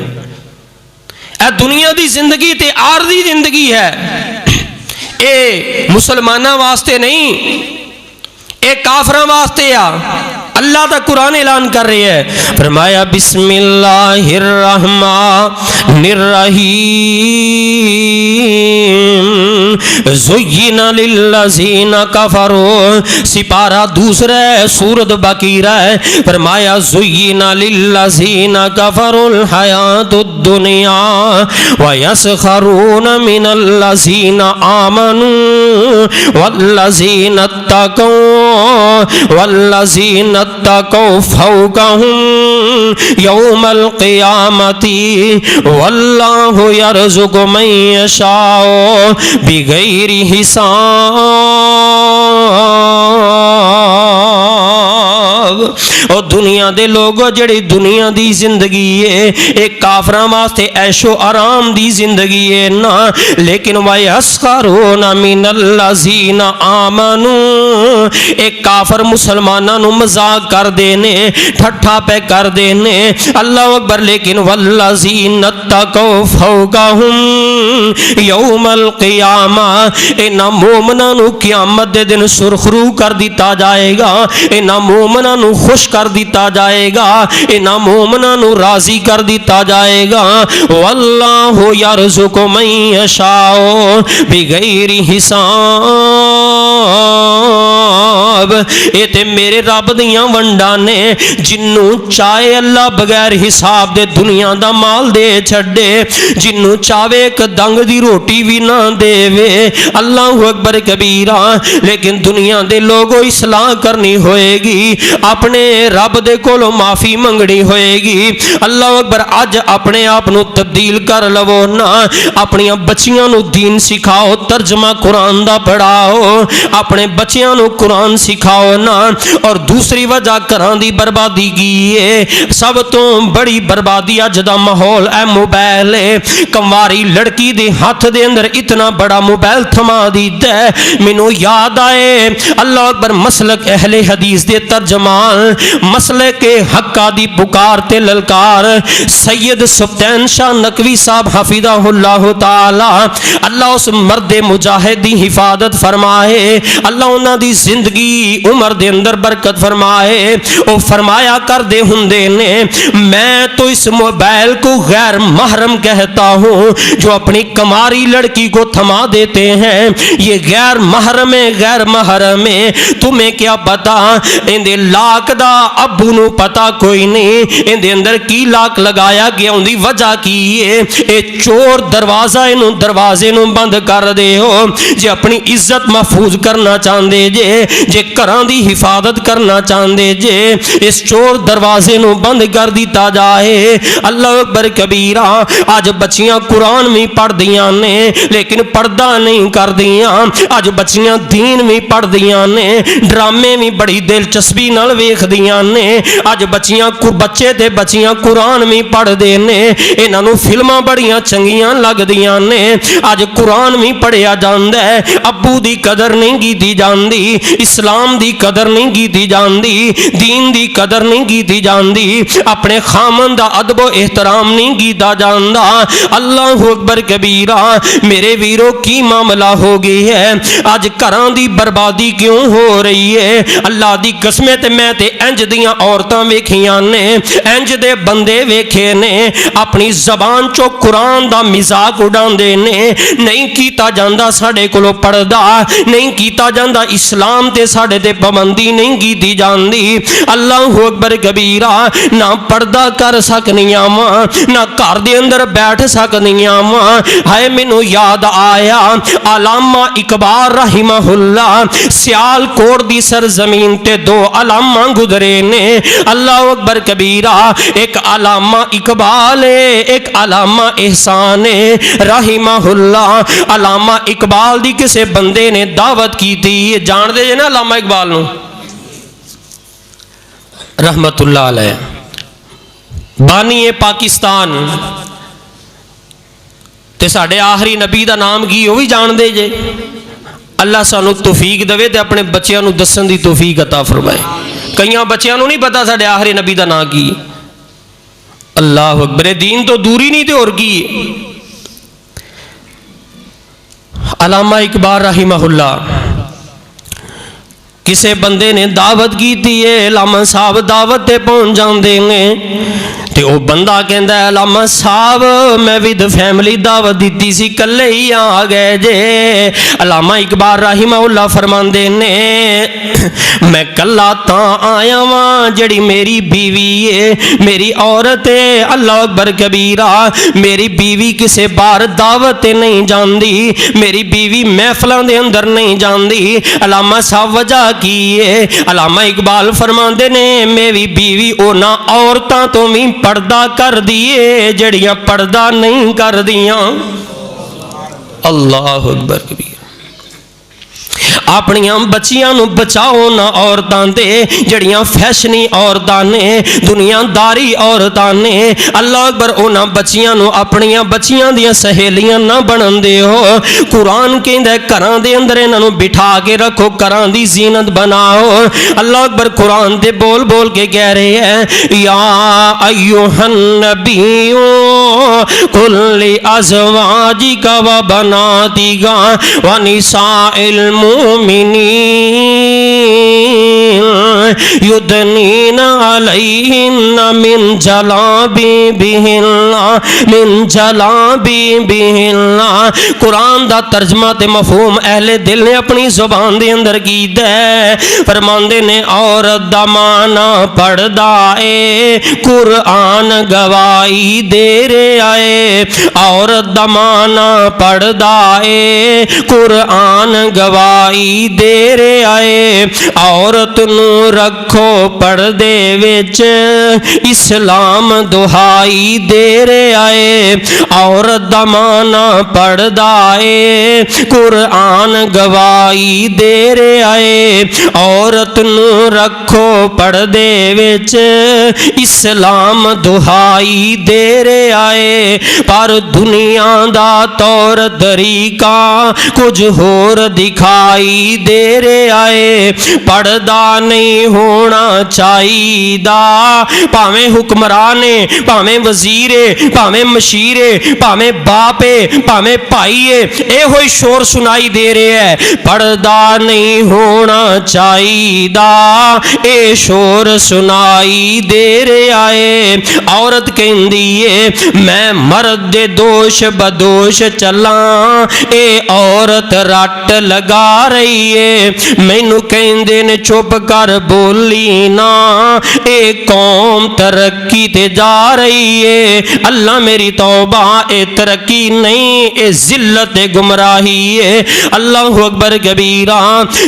اے دنیا دی زندگی تے عارضی زندگی ہے، اے مسلمانہ واسطے نہیں، اے کافراں واسطے آ۔ اللہ دا قرآن اعلان کر رہے ہیں، فرمایا بسم اللہ الرحمن الرحیم زین للذین کفروا، سپارہ دوسرا ہے سورۃ بقرہ ہے، فرمایا زین للذین کفروا الحیاۃ الدنیا ویسخرون من الذین آمنوا والذین اتقوا والذین اتقوا فوقهم یوم القیامت واللہ یرزق من یشاء بغیر حساب۔ اور دنیا دے لوگو جڑی دنیا دی زندگی ہے ایک کافراں واسطے عیش و آرام دی زندگی ہے نا، لیکن وَيَسْخَرُونَ مِنَ الَّذِينَ آمَنُوا، ایک کافر مسلمانہ نو مذاق کر دینے، ٹھٹھا پہ کر دینے، اللہ اکبر، لیکن وَالَّذِينَ اتَّقَوْا فَوْقَهُمْ یوم القیامہ، انہاں مومناں نو قیامت دے دن سرخرو کر دیتا جائے گا، انہاں مومناں نو خوش کر دیتا جائے گا، انہاں مومناں نو راضی کر دیتا جائے گا۔ واللہ یرزق من یشاء بغیر حساب، اے تے میرے رب دیاں ونڈاں نے، جنوں چاہے اللہ بغیر حساب دے دنیا دا مال دے چھڑے، جنوں چاہے ایک دنگ دی روٹی بھی نہ دے وے، اللہ اکبر کبیرہ۔ لیکن دنیا دے لوگوں اصلاح کرنی ہوئے گی، اپنے رب دے کولو معافی منگنی ہوئے گی، اللہ اکبر۔ اج اپنے آپ نو تبدیل کر لو نا، اپنی بچیاں نو دین سکھاؤ، ترجمہ قرآن دا پڑھاؤ، اپنے بچیاں نو قرآن سکھاؤ نا۔ اور دوسری وجہ گھراں دی بربادی کی ہے، سب تو بڑی بربادی اج دا ماحول اے موبائل ہے۔ کمواری لڑکی دے ہاتھ دے اندر اتنا بڑا موبائل تھما دیتا ہے، مینوں یاد آئے اللہ اکبر مسلک اہل حدیث دے ترجمان، مسلک حقہ دی پکار تے للکار، سید سبطین شاہ نقوی صاحب حفظہ اللہ تعالی، اللہ اس مرد مجاہد دی حفاظت فرمائے، اللہ انہاں دی زندگی عمر دے اندر برکت فرمائے او فرمایا کر دے ہندے نے میں تو اس موبائل کو غیر محرم کہتا ہوں جو اپنی کماری لڑکی کو تھما دیتے ہیں یہ غیر محرم ہے غیر محرم ہے تمہیں کیا پتا اندے لاک دا ابو نو پتا کوئی نہیں اندے اندر کی لاک لگایا گیا اندی وجہ کی اے چور دروازے نو بند کر دے ہو جے اپنی عزت محفوظ کرنا چاہندے جے گھراں دی حفاظت کرنا چاہندے جے اس چور دروازے نو بند کر دیتا جائے اللہ اکبر کبیرہ آج بچیاں قرآن میں پڑھ دیاں نے لیکن پردہ نہیں کر دیاں آج بچیاں دین میں پڑھ دیاں نے ڈرامے میں بڑی دلچسپی نال ویکھ دیاں نے آج بچے تے بچیاں قرآن میں پڑھ دے نے انہاں نو فلماں بڑیاں چنگیاں لگ دیاں نے آج قرآن میں پڑھیا جاندا ہے ابو دی قدر نہیں کیتی جاندی اسلام دی قدر نہیں کیتی جاندی دین دی قدر نہیں کیتی جاندی اپنے خامن دا ادب و احترام نہیں کیتا جاندا اللہ اکبر کبیرہ میرے ویرو کی معاملہ ہو گئی ہے آج گھراں دی بربادی کیوں ہو رہی ہے اللہ دی قسمیں تے میں تے انج دیاں عورتاں ویکھیاں نے انج دے بندے ویکھے نے اپنی زبان چو قرآن دا مزاق اڑاندے نے نہیں کیتا جاندا ساڈے کولوں پردہ نہیں کیتا جاندا اسلام تے ساڈے تے پابندی نہیں کیتی جاندی اللہ اکبر کبیرہ نہ پردہ کر سکنیاں ماں نہ گھر دے اندر بیٹھ سکنیاں ماں ہائے مینوں یاد آیا علامہ اقبال رحمہ اللہ سیال کوٹ دی سرزمین تے دو علامہ گزرے نے اللہ اکبر کبیرہ ایک علامہ اقبال ہے ایک علامہ احسان ہے رحمہ اللہ علامہ اقبال دی کسے بندے نے دعوت کی تھی جان دے نا علامہ اقبال نو رحمت اللہ علیہ بانی پاکستان تے ساڑھے آخری نبی دا نام کی وہ بھی جان دے جے اللہ سانو توفیق دوے تے اپنے بچیاں نو دسن دی توفیق عطا فرمائے کئیاں بچیاں نو نہیں پتا ساڑھے آخری نبی دا نام کی اللہ اکبر دین تو دوری نہیں تے اور کی علامہ اقبال رحمہ اللہ کسے بندے نے دعوت کی تھی علامہ صاحب دعوت تے پہنچ جاندے نے تے او بندہ کہندا ہے علامہ صاحب میں ود فیملی دعوت دیتی سی کلے ہی آ گئے جے علامہ اقبال رحمہ اللہ فرماندے نے میں کلا تاں آیا واں جڑی میری بیوی ہے میری عورت ہے اللہ اکبر کبیرہ میری بیوی کسے بار دعوت تے نہیں جاندی میری بیوی محفلاں دے اندر نہیں جاندی علامہ صاحب وجہ کیے علامہ اقبال فرماندے نے میری بیوی اونا عورتاں تو بھی پردہ کر دیے جڑیاں پردہ نہیں کر دیاں اللہ اکبر کبیر اپنیاں بچیاں نو بچاؤ نہ عورتاں تے جڑیاں فیشنی عورتاں نے دنیا داری عورتاں نے اللہ اکبر اونا بچیاں نو اپنیاں بچیاں دیاں سہیلیاں نہ بنن دے ہو قرآن کہندا ہے گھراں دے اندر انہاں نو بٹھا کے رکھو گھراں دی زینت بناؤ اللہ اکبر قرآن تے بول بول کے کہہ رہے ہیں یا ایھا النبی قل لازواجک و بناتک و نساء المؤمنین یدنین علیہن من جلابیبہن قرآن دا ترجمہ تے مفہوم اہل دل نے اپنی زبان دے اندر کی دے فرماندے نے عورت دا معنی پردہ اے قرآن گواہی دے رہے آئے عورت دا معنی پردہ اے قرآن گواہی دے رہے آئے عورت نو رکھو پردے وچ اسلام دہائی دے رہے آئے عورت دا معنی پردہ اے قرآن گواہی دے رہے آئے عورت نو رکھو پردے وچ اسلام دہائی دے رہے آئے پر دنیا دا طور طریقہ کچھ ہور دکھائی سنائی دے رہا ہے پردہ نہیں ہونا چاہیدا پاویں حکمران پاویں وزیر پاویں مشیر پاویں باپ پاویں بھائی اے ہوئی شور سنائی دے رہا ہے پردہ نہیں ہونا چاہیدا اے شور سنائی دے رہا ہے عورت کہندی ہے میں مرد دے دوش بدوش چلاں اے عورت رٹ لگا رہی ہے مینوں کہندے نے چپ کر بولی نا اے قوم ترقی تے جا رہی ہے اللہ میری توبہ اے ترقی نہیں اے ذلت گمراہی ہے اللہ اکبر کبیرہ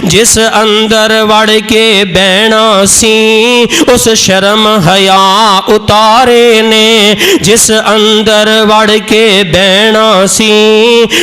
جس اندر وڑ کے بہنا سی اس شرم حیا اتارے نے جس اندر وڑ کے بہنا سی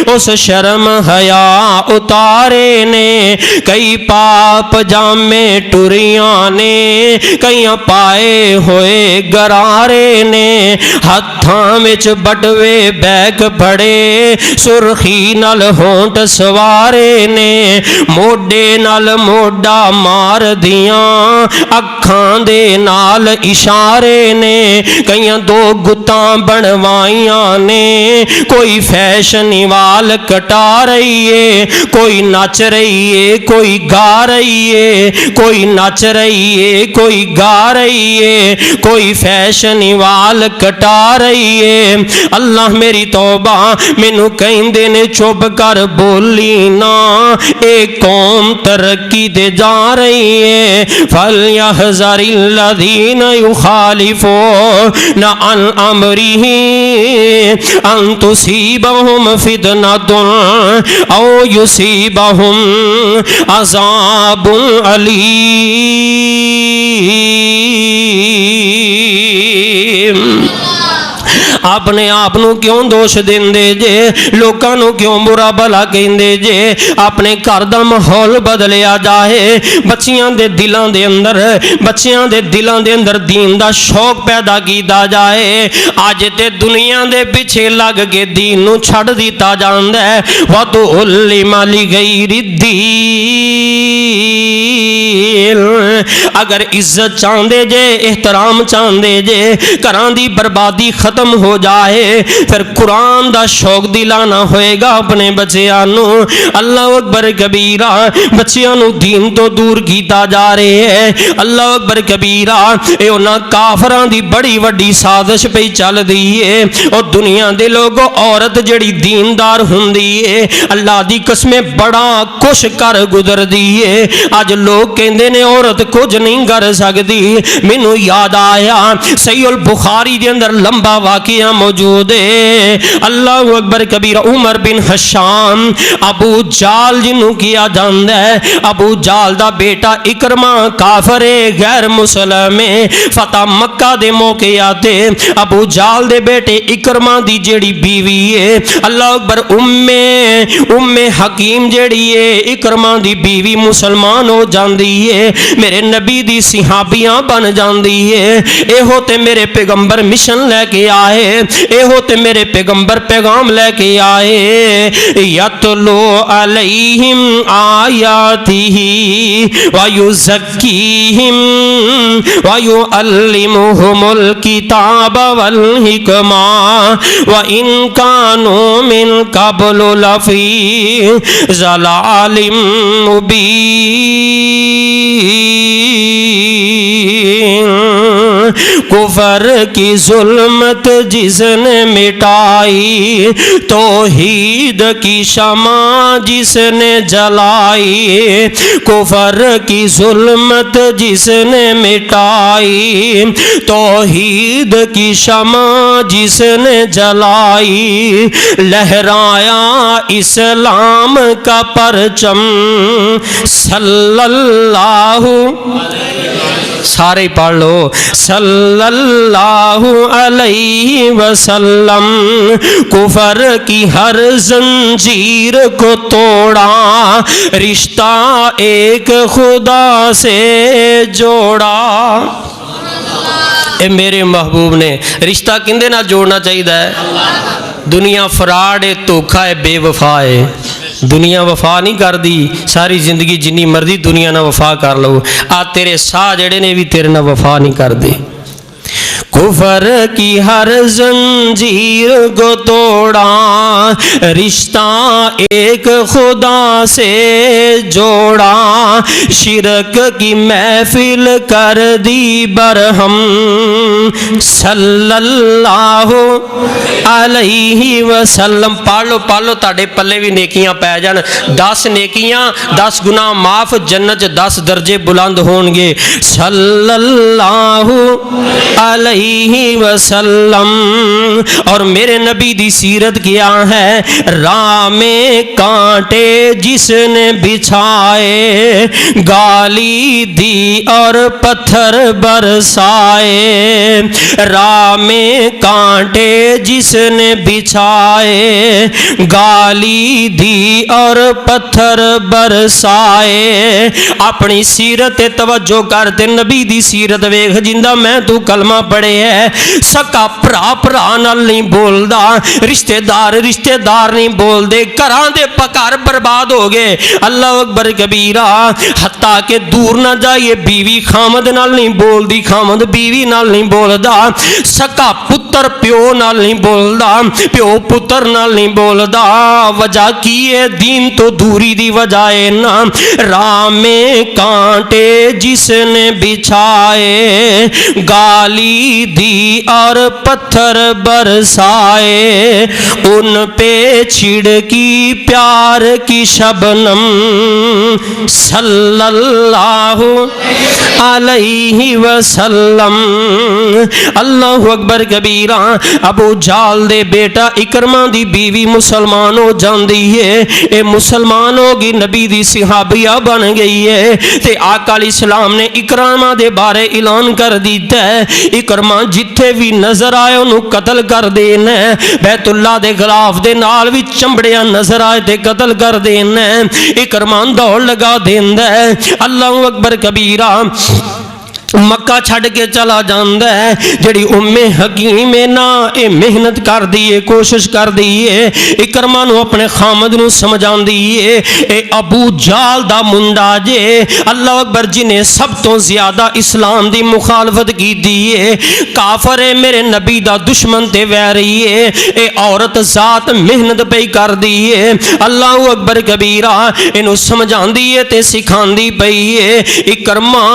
اس شرم حیا اتارے نے کئی پاپ جامے ٹریاں نے کئی پائے ہوئے گرارے نے ہتھاں وچ بٹوے بیک پھڑے سرخی نال ہونٹ سوارے نے موڈے نال موڈا مار دیاں اکھاں دے نال اشارے نے کئیاں دو گتاں بنوائیاں نے کوئی فیشن وال کٹا رہی ہے کوئی نچ رہی ہے کوئی گا رہی ہے کوئی نچ رہی ہے کوئی گا رہی ہے کوئی فیشن وال کٹا رہی ہے اللہ میری توبہ مینوں کہندے نے چپ کر بولی نا اے قوم ترقی دے جا رہی ہے فَلْيَحْذَرِ الَّذِينَ يُخَالِفُونَ عَنْ أَمْرِهِ أَن تُصِيبَهُمْ فِتْنَةٌ أَوْ يُصِيبَهُمْ عَذَابٌ أَلِيمٌ اپنے آپ نو کیوں دوش دیندے جے لوکاں نو کیوں برا بھلا کہندے جے اپنے گھر دا ماحول بدلیا جائے بچیاں دے دلاں دے اندر دین دا شوق پیدا کیتا جائے آج تے دنیا دے پیچھے لگ کے دین نو چھڑ دیتا جاندا ہے وَتُعْلِمَ لِغَيْرِ الدِّينِ اگر عزت چاندے جے احترام چاندے جے گھراں دی بربادی ختم ہو جائے پھر قرآن دا شوق دلانا ہوئے گا اپنے بچیانو اللہ اکبر کبیرہ بچیانو دین تو دور کیتا جا رہے ہیں اللہ اکبر کبیرہ اے انہاں کافران دی بڑی وڈی سازش پہ چل دی ہے اور دنیا دے لوگوں عورت جڑی دیندار ہوندی ہے اللہ دی قسمیں بڑا کچھ کر گزر دی ہے آج لوگ کہندے نے عورت کچھ نہیں کر سکتی مینوں یاد آیا صحیح البخاری دے اندر لمبا واقعہ موجود ہے اللہ اکبر کبیر عمر بن حشام ابو جال جنوں کیا جاندا ہے ابو جال دا بیٹا اکرمہ کافر غیر مسلم فتح مکہ دے موقع آتے ابو جال دے بیٹے اکرمہ دی جڑی بیوی ہے اللہ اکبر ام حکیم جڑی ہے اکرمہ دی بیوی مسلمان ہو جاندی ہے میرے نبی دی صحابیاں بن جاندی ہے اے ہوتے میرے پیغمبر مشن لے کے آئے اے ہوتے میرے پیغمبر پیغام لے کے آئے یتلو علیہم آیاتہ ویزکیہم ویعلمہم الکتاب والحکمہ وَإِن كَانُوا مِن قَبْلُ لَفِي ضَلَالٍ مُبِينٍ کفر کی ظلمت جس نے مٹائی توحید کی شمع جس نے جلائی کفر کی ظلمت جس نے مٹائی توحید کی شمع جس نے جلائی لہرایا اسلام کا پرچم صلی اللہ سارے پڑھ لو صلی اللہ علیہ وسلم کفر کی ہر زنجیر کو توڑا رشتہ ایک خدا سے جوڑا اے میرے محبوب نے رشتہ کندے نہ جوڑنا چاہیے ہے دنیا فراڈ ہے دھوکا ہے بے وفا ہے دنیا وفا نہیں کر دی، ساری زندگی جنی مرضی دنیا نہ وفا کر لو، آ تیرے ساہ جڑے نے بھی تیرے نہ وفا نہیں کر دے۔ کفر کی ہر زنجیر کو توڑا، رشتہ ایک خدا سے جوڑا، شرک کی محفل کر دی برہم، صلی اللہ علیہ وسلم۔ پڑھ لو تاڑے پلے بھی نیکیاں پہ جان، 10 نیکیاں 10 گناہ معاف، جنت 10 درجے بلند ہون گے، صلی اللہ علیہ وسلم۔ اور میرے نبی دی سیرت کیا ہے، راہ میں کانٹے جس نے بچھائے، گالی دی اور پتھر برسائے، راہ میں کانٹے جس نے بچھائے، گالی دی اور پتھر برسائے۔ اپنی سیرت توجہ کرتے، نبی دی سیرت ویکھ، جندہ میں تو کلمہ پڑھے ہے، سکا پرا نال نہیں بولدا، رشتہ دار نہیں بول دے، گھراں دے پکار برباد ہو گئے، اللہ اکبر کبیرہ۔ حتیٰ کہ دور نہ جائیے، بیوی خامد نال نہیں بول دی، خامد بیوی نال نہیں بولدا، سکا پتر پیو نال نہیں بولدا، پیو پتر نال نہیں بولدا۔ وجہ کی ہے؟ دین تو دوری دی وجہ ہے نا۔ راہ میں کانٹے جس نے بچھائے، گالی دی اور پتھر برسائے، ان پہ چھڑکی پیار کی شبنم، صلی اللہ علیہ وسلم۔ اللہ اکبر کبیرہ۔ ابو جال دے بیٹا اکرمہ دی بیوی مسلمان ہو جاندی ہے، اے مسلمان ہوگی، نبی دی صحابیہ بن گئی ہے، تے آقا علیہ السلام نے اکرمہ دے بارے اعلان کر دیتا ہے، اکرمہ جتھے بھی نظر آئے انہوں قتل کر دینا ہے، بیت اللہ دے غلاف دے نال بھی چمڑیاں نظر آئے تے قتل کر دینا ہے، اکرمہ دوڑ لگا دینا ہے۔ اللہ اکبر کبیرہ۔ مکہ چھڑ کے چلا جاندہ ہے، جڑی ام حکیم نا اے محنت کر دیئے، کوشش کر دیئے، اکرمہ نو اپنے خامد نو سمجھان دیئے، اے ابو جال دا منڈا جے، اللہ اکبر، جنہیں سب تو زیادہ اسلام دی مخالفت کی دیئے، کافر ہے، میرے نبی دا دشمن تے ویری ہے، اے عورت ذات محنت پہ کر دیئے، اللہ اکبر کبیرہ، انہوں سمجھان دیئے تے سکھان دی پئیے۔ اکرمہ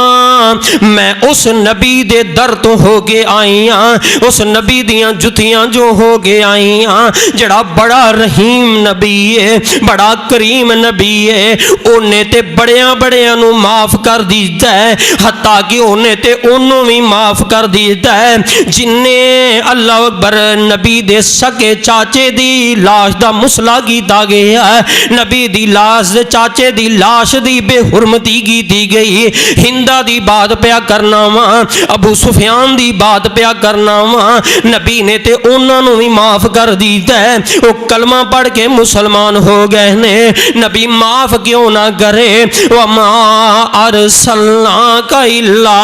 میں اس نبی دے در تو ہو کے آئیاں، اس نبی دیاں جتیاں جو ہو کے آئیاں، جڑا بڑا رحیم نبی ہے، بڑا کریم نبی ہے، انہیں تے بڑیاں نو معاف کر دیتا ہے، حتیٰ کہ انہیں تے انہوں بھی معاف کر دیتا ہے، جنہیں اللہ اکبر نبی دے سکے چاچے دی لاش دا مسئلہ کیتا گیا ہے، نبی دی لاش دے چاچے دی لاش دی بے حرمتی کیتی گئی، ہندہ دی بات پیا کرنا وا، ابو سفیان دی بات پیا کرنا وا، نبی نے تے انہوں نے بھی معاف کر دیتا ہے، وہ کلمہ پڑھ کے مسلمان ہو گئے نے، نبی معاف کیوں نہ کرے، وَمَا أَرْسَلْنَاكَ إِلَّا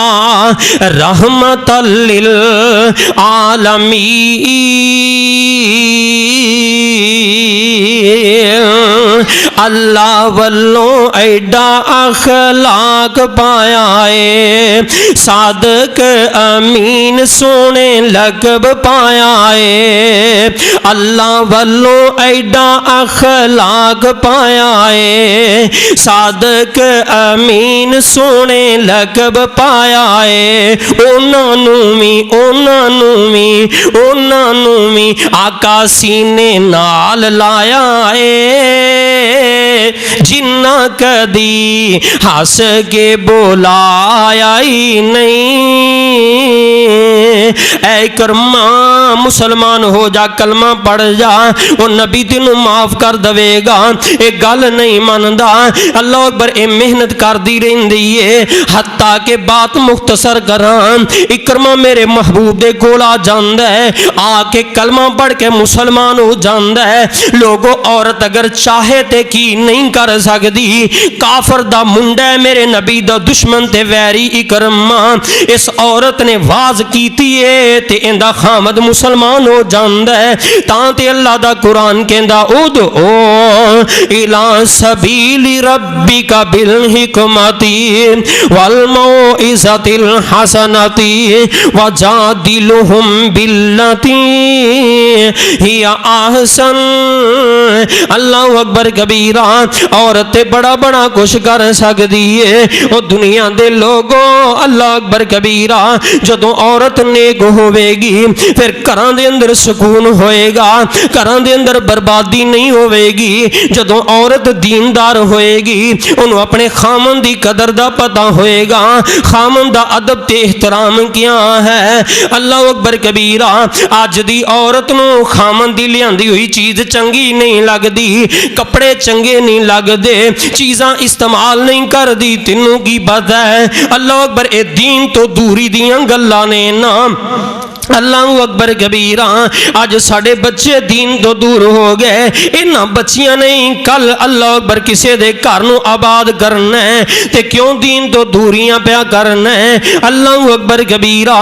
رَحْمَةً لِلْعَالَمِينَ۔ اللہ والوں ایڈا اخلاق پایا ہے، صادق امین سونے لقب پایا ہے، اللہ والوں ایڈا اخلاق پایا ہے، صادق امین سونے لقب پایا ہے، انہوں نے آقا سینے نال لایا ہے، جنہ کدی ہس کے بولایا ہی نہیں۔ اے کرما مسلمان ہو جا، کلمہ پڑھ جا، وہ نبی تینوں معاف کر دے گا، ایک گل نہیں ماندا، اللہ اکبر، اے محنت کر دی رہندی ہے، حتیٰ کہ بات مختصر کران، اکرمہ میرے محبوب دے کول آ جاندا ہے، آ کے کلمہ پڑھ کے مسلمان ہو جاندا ہے۔ لوگوں عورت اگر چاہے تے کی نہیں نہیں کر سکتی. کافر دا منڈا ہے میرے نبی دا دشمن تے ویری اکرما. اس عورت نے واز کیتی ہے تے ایندا خامد مسلمان ہو جاندا ہے. تاں تے اللہ دا قرآن کہندا ادعو الی سبیل ربک بالحکمت والموعظۃ الحسنۃ وجادلہم باللتی ہی احسن. اللہ اکبر کبیرہ. عورت بڑا بڑا کچھ کر سکتی ہے او دنیا دے لوگوں. اللہ اکبر کبیرہ. جدوں عورت نیک ہوے گی پھر گھراں دے اندر سکون ہوئے گا, گھراں دے اندر بربادی نہیں ہوے گی. جدوں عورت دیندار ہوئے گی انہوں اپنے خامن دی قدر دا پتہ ہوئے گا, خامن دا ادب تے احترام کیا ہے. اللہ اکبر کبیرہ. آج دی عورت نو خامن دی لیاندی ہوئی چیز چنگی نہیں لگ دی, کپڑے چنگے نہیں لگ دے, چیزاں استعمال نہیں کر دی. تینوں کی بات ہے. اللہ اکبر. اے دین تو دوری دیاں گلاں نے نام. اللہ اکبر کبیرہ. آج ساڑے بچے دین تو دور ہو گئے. انہاں بچیاں نہیں کل اللہ اکبر کسے دے گھر نو آباد کرنا ہے تے کیوں دین تو دوریاں پیا کرنا ہے. اللہ اکبر کبیرہ.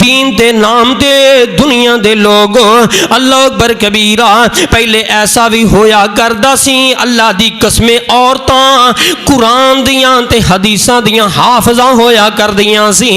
دین دے نام دے دنیا دے لوگ اللہ اکبر کبیرہ. پہلے ایسا بھی ہویا کردا سی اللہ دی قسمیں عورتاں قرآن دیاں تے حدیثاں دیاں حافظاں ہویا کردیاں سی,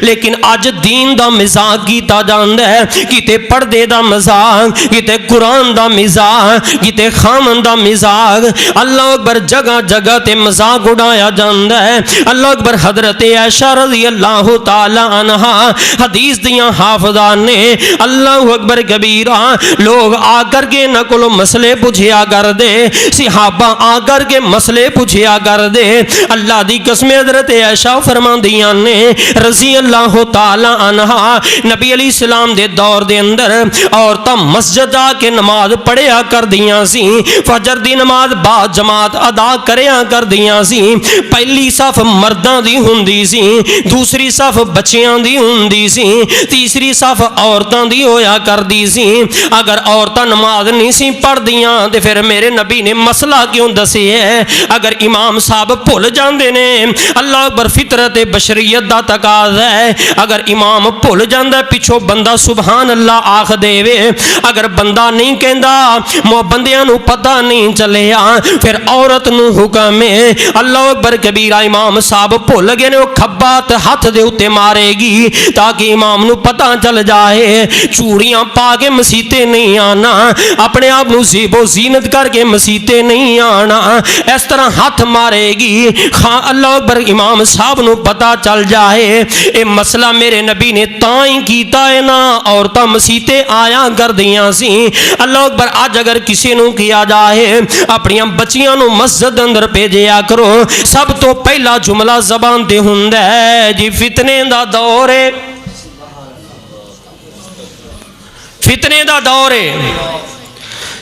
لیکن اج دین دا مزاق کیتا جاندا ہے. کتے پردے دا مزاق, کتے قرآن دا مزاق, کتے خامن دا مزاق. اللہ اکبر. جگہ جگہ تے مزاق اڑایا جاندا ہے. اللہ اکبر. حضرت عائشہ رضی اللہ تعالی عنہا حدیث دیاں حافظاں نے اللہ اکبر کبیرہ. لوگ آ کر کے نہ کولو مسئلے پوچھیا کر دے, صحابہ آ کر کے مسئلے پوچھیا کر دے. اللہ دی قسم حضرت عائشہ فرماندیاں نے رضی اللہ تعالی عنہا نبی علیہ السلام دے دور دے اندر عورتاں مسجد آ کے نماز پڑھیا کر دیاں سی, فجر دی نماز با جماعت ادا کریا کر دیاں سی. پہلی صف مرداں دی ہوندی سی, دوسری صف بچیاں دی ہوندی سی, تیسری صف عورتاں دی ہویا کر دی سی. اگر عورتاں نماز نہیں سی پڑھ دیاں تے پھر میرے نبی نے مسئلہ کیوں دسی ہے؟ اگر امام صاحب بھول جاندے نے, اللہ اکبر فطرت بشریت دا تقاضا ہے. اگر امام بھول جاندا پچھو بندہ سبحان اللہ آخ دے وے, اگر بندہ نہیں کہندا مو بندیاں نو پتہ نہیں چلیا پھر عورت نو حکم ہے. اللہ اکبر کبیرہ. امام صاحب بھول گئے نے, وہ کھبا تے ہاتھ دے اوتے مارے گی تاکہ امام نو پتہ چل جائے. چوڑیاں پا کے مسیتے نہیں آنا, اپنے آپ نو زیب و زینت کر کے مسیتے نہیں آنا, اس طرح ہاتھ مارے گی. اللہ اکبر. امام صاحب نو پتہ چل جائے. اے مسئلہ میرے نبی نے تاں ہی کیتا ہے نا, عورتاں مسیتے آیا کر دیاں سی. اللہ اکبر. آج اگر کسی نو کیا جائے اپنی بچیاں نو مسجد اندر بھیجیا کرو, سب تو پہلا جملہ زبان تے ہوندا ہے جی فتنے دا دور ہے, فتنے دا دور ہے.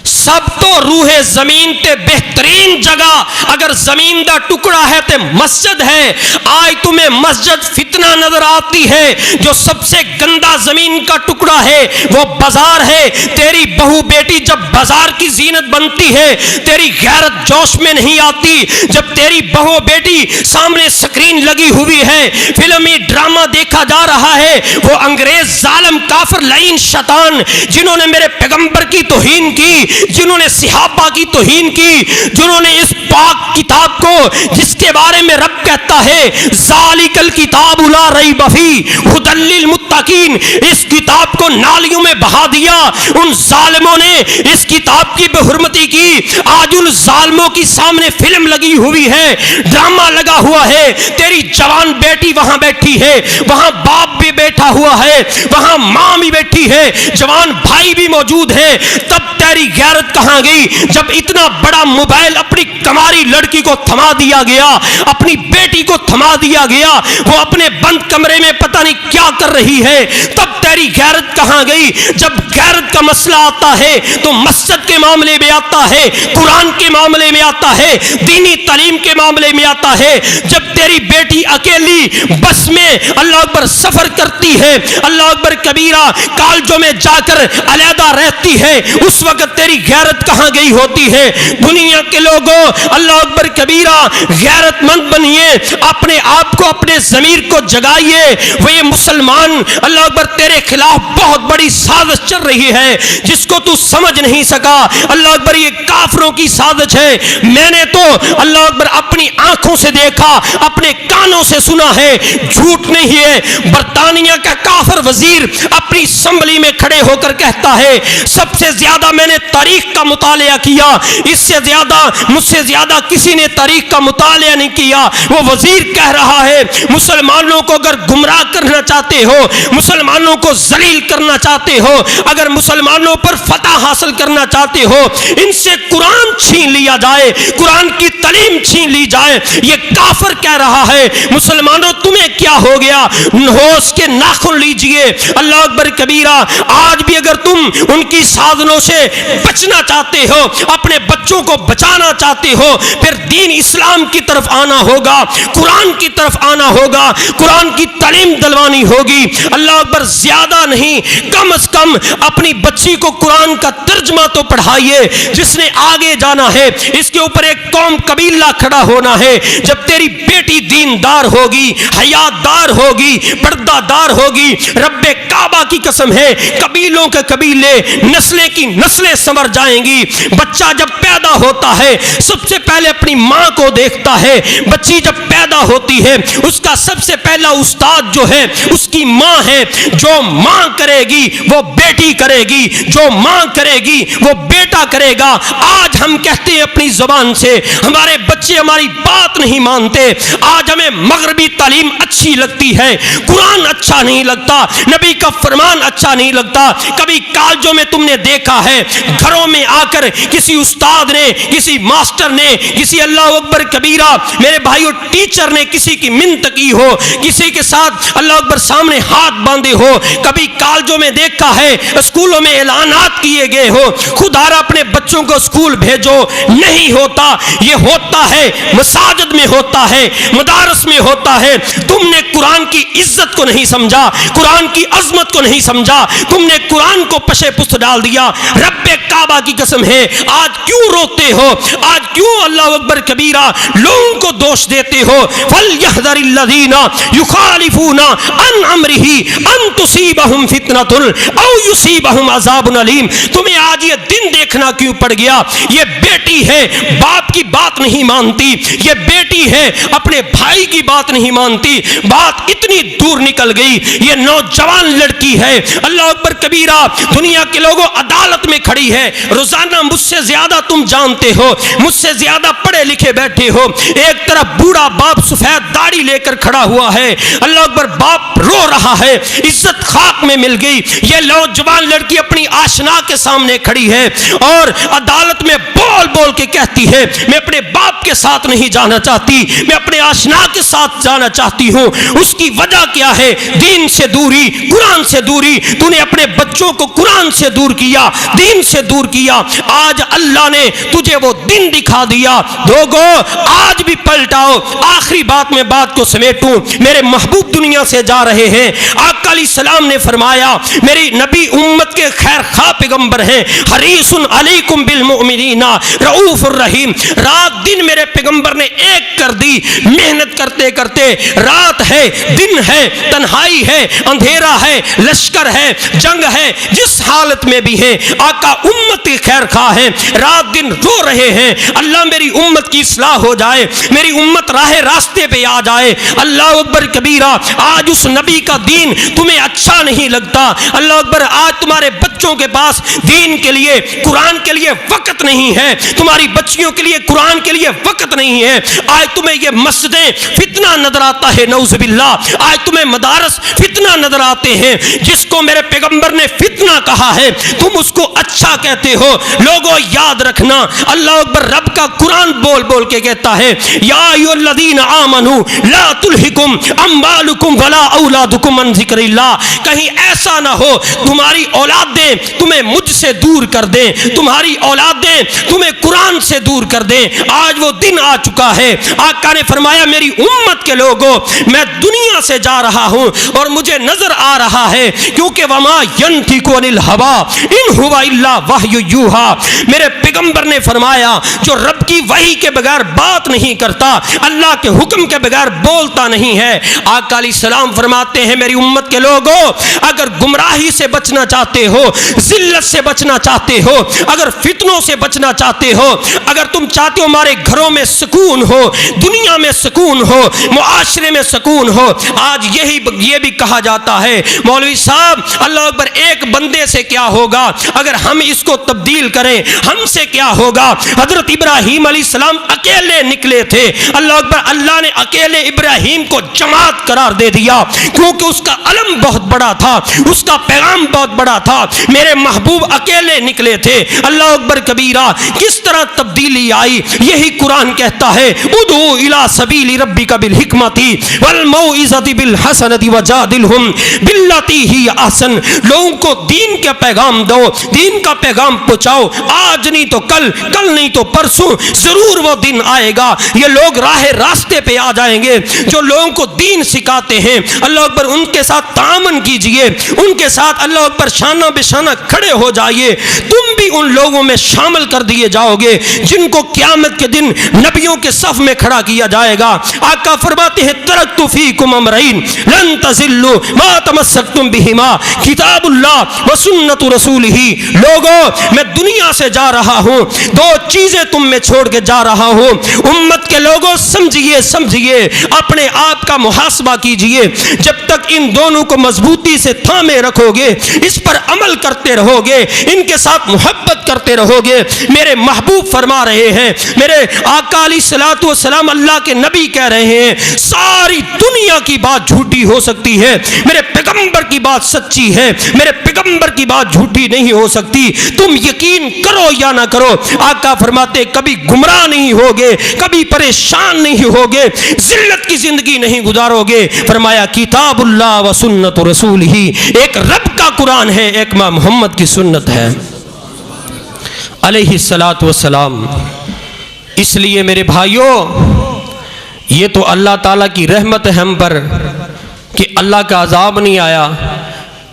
سب تو روح زمین تے بہترین جگہ اگر زمین دا ٹکڑا ہے تے مسجد ہے. آج تمہیں مسجد فتنہ نظر آتی ہے, جو سب سے گندا زمین کا ٹکڑا ہے وہ بازار ہے. تیری بہو بیٹی جب بازار کی زینت بنتی ہے تیری غیرت جوش میں نہیں آتی. جب تیری بہو بیٹی سامنے سکرین لگی ہوئی ہے, فلمی ڈرامہ دیکھا جا رہا ہے, وہ انگریز ظالم کافر لعین شیطان جنہوں نے میرے پیغمبر کی توہین کی, جنہوں نے صحابہ کی توہین کی, جنہوں نے اس پاک کتاب کو جس کے بارے میں رب کہتا ہے ذالک الکتاب لا ریب فیہ ھدی للمتقین, اس کتاب کو نالیوں میں بہا دیا. ان ظالموں نے اس کتاب کی بے حرمتی کی. آج ان ظالموں کی سامنے فلم لگی ہوئی ہے, ڈرامہ لگا ہوا ہے. تیری جوان بیٹی وہاں بیٹھی ہے, وہاں باپ بھی بیٹھا ہوا ہے, وہاں ماں بھی بیٹھی ہے, جوان بھائی بھی موجود ہے. تب تیری غیرت کہاں گئی جب اتنا بڑا موبائل اپنی کماری لڑکی کو تھما دیا گیا, اپنی بیٹی کو تھما دیا گیا, وہ اپنے بند کمرے میں پتہ نہیں کیا کر رہی ہے. تب تیری غیرت کہاں گئی جب غیرت کا مسئلہ آتا ہے تو مسجد کے معاملے میں آتا ہے, قرآن کے معاملے میں آتا ہے, دینی تعلیم کے معاملے میں آتا ہے. جب تیری بیٹی اکیلی بس میں اللہ اکبر سفر کرتی ہے, اللہ اکبر کبیرہ, کالجوں میں جا کر علیحدہ رہتی ہے, اس وقت تیری غیرت کہاں گئی ہوتی ہے؟ دنیا کے لوگوں اللہ اکبر کبیرہ غیرت مند بنیے، اپنے آپ کو اپنے ضمیر کو جگائیے۔ وہ یہ مسلمان اللہ اکبر تیرے خلاف بہت بڑی سازش چل رہی ہے جس کو تو سمجھ نہیں سکا۔ اللہ اکبر یہ کافروں کی سازش ہے۔ میں نے تو اللہ اکبر اپنی آنکھوں سے دیکھا، اپنے کانوں سے سنا ہے، جھوٹ نہیں ہے۔ برطانیہ کا کافر وزیر اپنی اسمبلی میں کھڑے ہو کر کہتا ہے سب سے زیادہ میں نے تاریخ کا مطالعہ کیا، اس سے زیادہ مجھ سے زیادہ کسی نے تاریخ کا مطالعہ نہیں کیا۔ وہ وزیر کہہ رہا ہے مسلمانوں کو اگر گمراہ کرنا چاہتے ہو، مسلمانوں کو ذلیل کرنا چاہتے ہو، اگر مسلمانوں پر فتح حاصل کرنا چاہتے ہو، ان سے قرآن چھین لیا جائے، قرآن کی تعلیم چھین لی جائے۔ یہ کافر کہہ رہا ہے مسلمانوں تمہیں کیا ہو گیا، ہوش کے ناخن لیجئے۔ اللہ اکبر کبیرہ آج بھی اگر تم ان کی سازشوں سے بچنا چاہتے ہو، اپنے بچوں کو بچانا چاہتے ہو، پھر دین اسلام کی طرف آنا ہوگا، قرآن کی طرف آنا ہوگا، قرآن کی تعلیم دلوانی ہوگی۔ اللہ اکبر زیادہ نہیں، کم از کم اپنی بچی کو قرآن کا ترجمہ تو پڑھائیے۔ جس نے آگے جانا ہے اس کے اوپر ایک قوم قبیلہ کھڑا ہونا ہے۔ جب تیری بیٹی دیندار ہوگی، حیادار ہوگی، پردہ دار ہوگی، رب کعبہ کی قسم ہے قبیلوں کے قبیلے، نسلیں کی نسلیں سنور جائیں گی۔ بچہ جب پیدا ہوتا ہے سب سے پہلے اپنی ماں کو دیکھتا ہے۔ بچی جب پیدا ہوتی ہے اس کا سب سے پہلا استاد جو ہے اس کی ماں ہے۔ جو ماں کرے گی وہ بیٹی کرے گی، جو ماں کرے گی وہ بیٹا کرے گا۔ آج ہم کہتے ہیں اپنی زبان سے ہمارے بچے ہماری بات نہیں مانتے۔ آج ہمیں مغربی تعلیم اچھی لگتی ہے، قرآن اچھا نہیں لگتا، نبی کا فرمان اچھا نہیں لگتا۔ کبھی کالجوں میں تم نے دیکھا ہے گھروں میں آ کر کسی استاد نے، کسی ماسٹر نے، کسی اللہ اکبر کبیرہ میرے بھائیو ٹیچر نے کسی کی منت کی ہو، کسی کے ساتھ اللہ اکبر سامنے ہاتھ باندھے ہو۔ کبھی کالجوں میں دیکھا ہے، اسکولوں میں اعلانات کیے گئے ہو خدارا اپنے بچوں کو اسکول بھیجو، نہیں ہوتا۔ یہ ہوتا ہے مساجد میں ہوتا ہے، مدارس میں ہوتا ہے۔ تم نے قرآن کی عزت کو نہیں سمجھا، قرآن کی عظمت کو نہیں سمجھا، تم نے قرآن کو پشے پست ڈال دیا۔ رب کعبہ کی قسم ہے آج کیوں روتے ہو، آج کیوں اللہ اکبر کبیرہ لوگوں کو دوش دیتے ہو؟ فَلْيَحْذَرِ الَّذِينَ يُخَالِفُونَ عَنْ أَمْرِهِ أَن تُصِيبَهُمْ فِتْنَةٌ أَوْ يُصِيبَهُمْ عَذَابٌ أَلِيمٌ۔ تمہیں آج یہ دن دیکھنا کیوں پڑ گیا؟ یہ بیٹی ہے باپ کی بات نہیں مانتی، یہ بیٹی ہے اپنے بھائی کی بات نہیں مانتی، بات اتنی دور نکل گئی۔ یہ نوجوان لڑکی ہے اللہ اکبر کبیرہ دنیا کے لوگوں عدالت میں کھڑی ہے۔ روزانہ مجھ سے زیادہ تم جانتے ہو، مجھ سے زیادہ پڑھے لکھے بیٹھے ہو۔ ایک طرف بوڑھا باپ سفید داڑھی لے کر کھڑا ہوا ہے، اللہ اکبر باپ رو رہا ہے، عزت خاک میں مل گئی۔ یہ نوجوان لڑکی اپنی آشنا کے سامنے کھڑی ہے اور عدالت میں بول بول کے کہتی ہے میں اپنے باپ کے ساتھ نہیں جانا چاہتی، میں اپنے آشنا کے ساتھ جانا چاہتی ہوں۔ اس کی وجہ کیا ہے؟ دین سے دوری، قرآن سے دوری۔ تو نے اپنے بچوں کو قرآن سے دور کیا، دین سے دور کیا۔ آج اللہ نے تجھے وہ دن دکھا دیا۔ لوگو آج بھی پلٹاؤ۔ آخری بات میں بات کو سمیٹوں، میرے محبوب دنیا سے جا رہے ہیں۔ آقا علیہ السلام نے فرمایا میری نبی امت کے خیر خواہ پیغمبر ہیں، حریص علیکم بالمؤمنین رؤوف الرحیم۔ رات دن میرے پیغمبر نے ایک کر دی، محنت کرتے کرتے، رات ہے دن ہے، تنہائی ہے، اندھیرا ہے، لشکر ہے، جنگ ہے، جس حالت میں بھی ہیں آقا امت کے خیر خواہ ہیں، رات دن رو رہے ہیں اللہ میری امت کی اصلاح ہو جائے، میری امت راہ راستے پہ آ جائے۔ اللہ اکبر کبیرہ آج اس نبی کا دین تمہیں اچھا نہیں لگتا۔ اللہ اکبر آج تمہارے بچوں کے پاس دین کے لیے، قرآن کے لیے وقت نہیں ہے، تمہاری بچیوں کے لیے قرآن کے لیے وقت نہیں ہے۔ آج تمہیں یہ مسجدیں فتنہ نظر آتا ہے، نعوذ باللہ۔ آج تمہیں مدارس فتنہ نظر آتے ہیں، جس کو میرے پیغمبر نے فتنہ کہا ہے تم اس کو اچھا کہتے ہو۔ لوگوں یاد رکھنا اللہ اکبر رب کا قرآن بول بول کے کہتا ہے یا ایھا الذین آمنوا لا تلہکم اموالکم ولا اولادکم عن ذکر اللہ۔ کہیں ایسا نہ ہو تمہاری اولادیں تمہیں مجھ سے دور کر دیں، تمہاری اولادیں تمہیں قرآن سے دور کر دیں۔ آج وہ دن آ چکا ہے۔ آقا نے فرمایا میری امت کے لوگوں، میں دنیا سے جا رہا ہوں اور مجھے نظر آ رہا ہے، کیونکہ وما ينطق عن الهوى ان هو الا وحی یوحى، میرے پیغمبر نے فرمایا جو رب کی وحی کے بغیر بات نہیں کرتا، اللہ کے حکم کے بغیر بولتا نہیں ہے۔ آقا علیہ السلام فرماتے ہیں میری امت کے لوگوں، اگر گمراہی سے بچنا چاہتے ہو، ذلت سے بچنا چاہتے ہو، اگر فتنوں سے بچنا چاہتے ہو، اگر تم چاہتے ہو ہمارے گھروں میں سکون ہو، دنیا میں سکون ہو، معاشرے میں سکون ہو، آج یہ بھی کہا جاتا ہے مولوی صاحب اللہ اکبر ایک بندے سے کیا ہوگا اگر ہم اس کو تبدیل کریں، ہم سے کیا ہوگا؟ حضرت ابراہیم علیہ السلام اکیلے نکلے تھے، اللہ اکبر، اللہ نے اکیلے ابراہیم کو جماعت قرار دے دیا کیونکہ اس کا علم بہت بڑا تھا، اس کا پیغام بہت بڑا تھا۔ میرے محبوب اکیلے نکلے تھے، اللہ اکبر کبیرہ۔ کس طرح تبدیلی آئی؟ یہی قرآن کہتا ہے ادعو الی سبیل ربک بالحکمۃ والموعظۃ بالحسنۃ وجادلہم باللتی ہی احسن، لوگوں کو دین کا پیغام دو، دین کا پیغام پہنچاؤ، آج نہیں تو کل، کل نہیں تو پرسوں، ضرور وہ دن آئے گا، یہ لوگ راستے پہ آ جائیں گے جو لوگوں کو دین سکھاتے ہیں۔ اللہ اکبر، ان کے ساتھ تعاون کیجئے، ان کے ساتھ اللہ اکبر شانہ بے شانہ کھڑے ہو جائیے، تم بھی ان لوگوں میں شامل کر دیے جاؤ گے جن کو قیامت کے دن نبیوں کے صف میں کھڑا کیا جائے گا۔ آقا فرماتے ہیں ترکت فیکم امرین لن تضلوا ما تمسکتم بہما کتاب اللہ و سنت رسولہ، لوگوں میں دنیا سے جا رہا ہوں، دو چیزیں تم میں چھوڑ کے جا رہا ہوں، امت کے لوگوں سمجھیے اپنے آپ کا محاسبہ کیجئے، جب تک ان دونوں کو مضبوطی سے تھامے رکھو گے، اس پر عمل کرتے رہو گے، ان کے ساتھ محبت کرتے رہو گے۔ میرے محبوب فرما رہے ہیں، میرے آقا علیہ الصلوۃ والسلام اللہ کے نبی کہہ رہے ہیں ساری دنیا کی بات جھوٹی ہو سکتی ہے، میرے پیغمبر کی بات سچی ہے، میرے پیغمبر کی بات جھوٹی نہیں ہو سکتی، تم یقین کرو یا نہ کرو۔ آقا فرماتے کبھی گمراہ نہیں ہوگے، کبھی پریشان نہیں ہوگے، ذلت کی زندگی نہیں گزارو گے۔ فرمایا کتاب اللہ و سنت رسول ہی، ایک رب کا قرآن ہے، ایک ماں محمد کی سنت ہے علیہ الصلاۃ والسلام۔ اس لیے میرے بھائیوں، یہ تو اللہ تعالیٰ کی رحمت ہے ہم پر کہ اللہ کا عذاب نہیں آیا،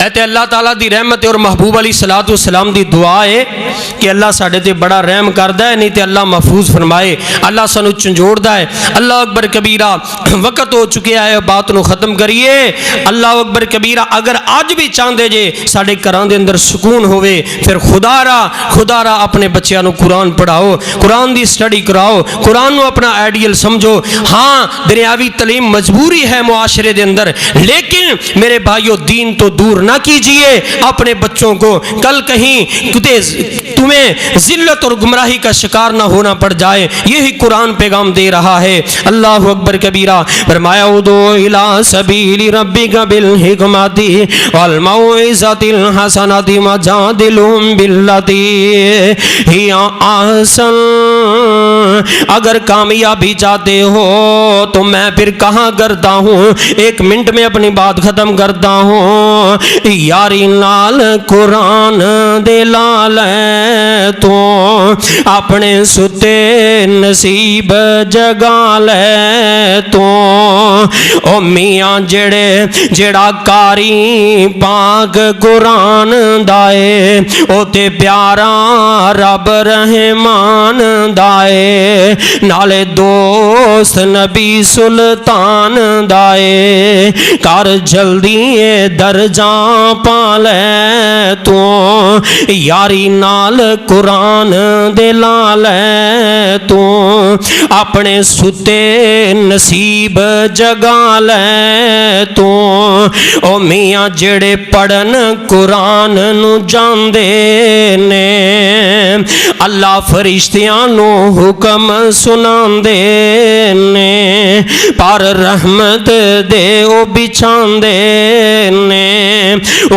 ایتے اللہ تعالیٰ دی رحمت اور محبوب علیہ الصلوۃ والسلام دی دعا ہے کہ اللہ ساڈے تے بڑا رحم کردا ہے، نہیں تے اللہ محفوظ فرمائے، اللہ سانو چنجوڑدا ہے۔ اللہ اکبر کبیرہ، وقت ہو چکے ہے، بات نو ختم کریے۔ اللہ اکبر کبیرہ، اگر آج بھی چاہندے جے ساڈے گھراں دے اندر سکون ہوے، پھر خدا را اپنے بچیاں نو قرآن پڑھاؤ، قرآن دی سٹڈی کراؤ، قرآن نو اپنا آئیڈیل سمجھو۔ ہاں دنیاوی تعلیم مجبوری ہے معاشرے دے اندر، لیکن میرے بھائیو دین تو دور نہ کیجئے اپنے بچوں کو، کل کہیں تمہیں ذلت اور گمراہی کا شکار نہ ہونا پڑ جائے، یہی قرآن پیغام دے رہا ہے۔ اللہ اکبر کبیرہ۔ فرمایا ادعو الی سبیل ربک بالحکمۃ والموعظۃ الحسنۃ وجادلہم باللتی ہی احسن۔ اگر کامیابی چاہتے ہو تو میں پھر کہاں کرتا ہوں، ایک منٹ میں اپنی بات ختم کرتا ہوں۔ یاری نال قرآن دے لال تو اپنے ستے نصیب جگا لے تو، او میاں جڑا کاری پاک قرآن دائے، او تے پیارا رب رحمان دائے، نالے دوست نبی سلطان دائے، کر جلدی درجہ پالے تو، یاری نال قرآن دے لالے تو اپنے ستے نصیب جگا لے تو، او میاں جڑے پڑھن قرآن نو جاندے نے، اللہ فرشتیاں نو حکم سناندے نے، پر رحمت دے او بچھاندے نے،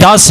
10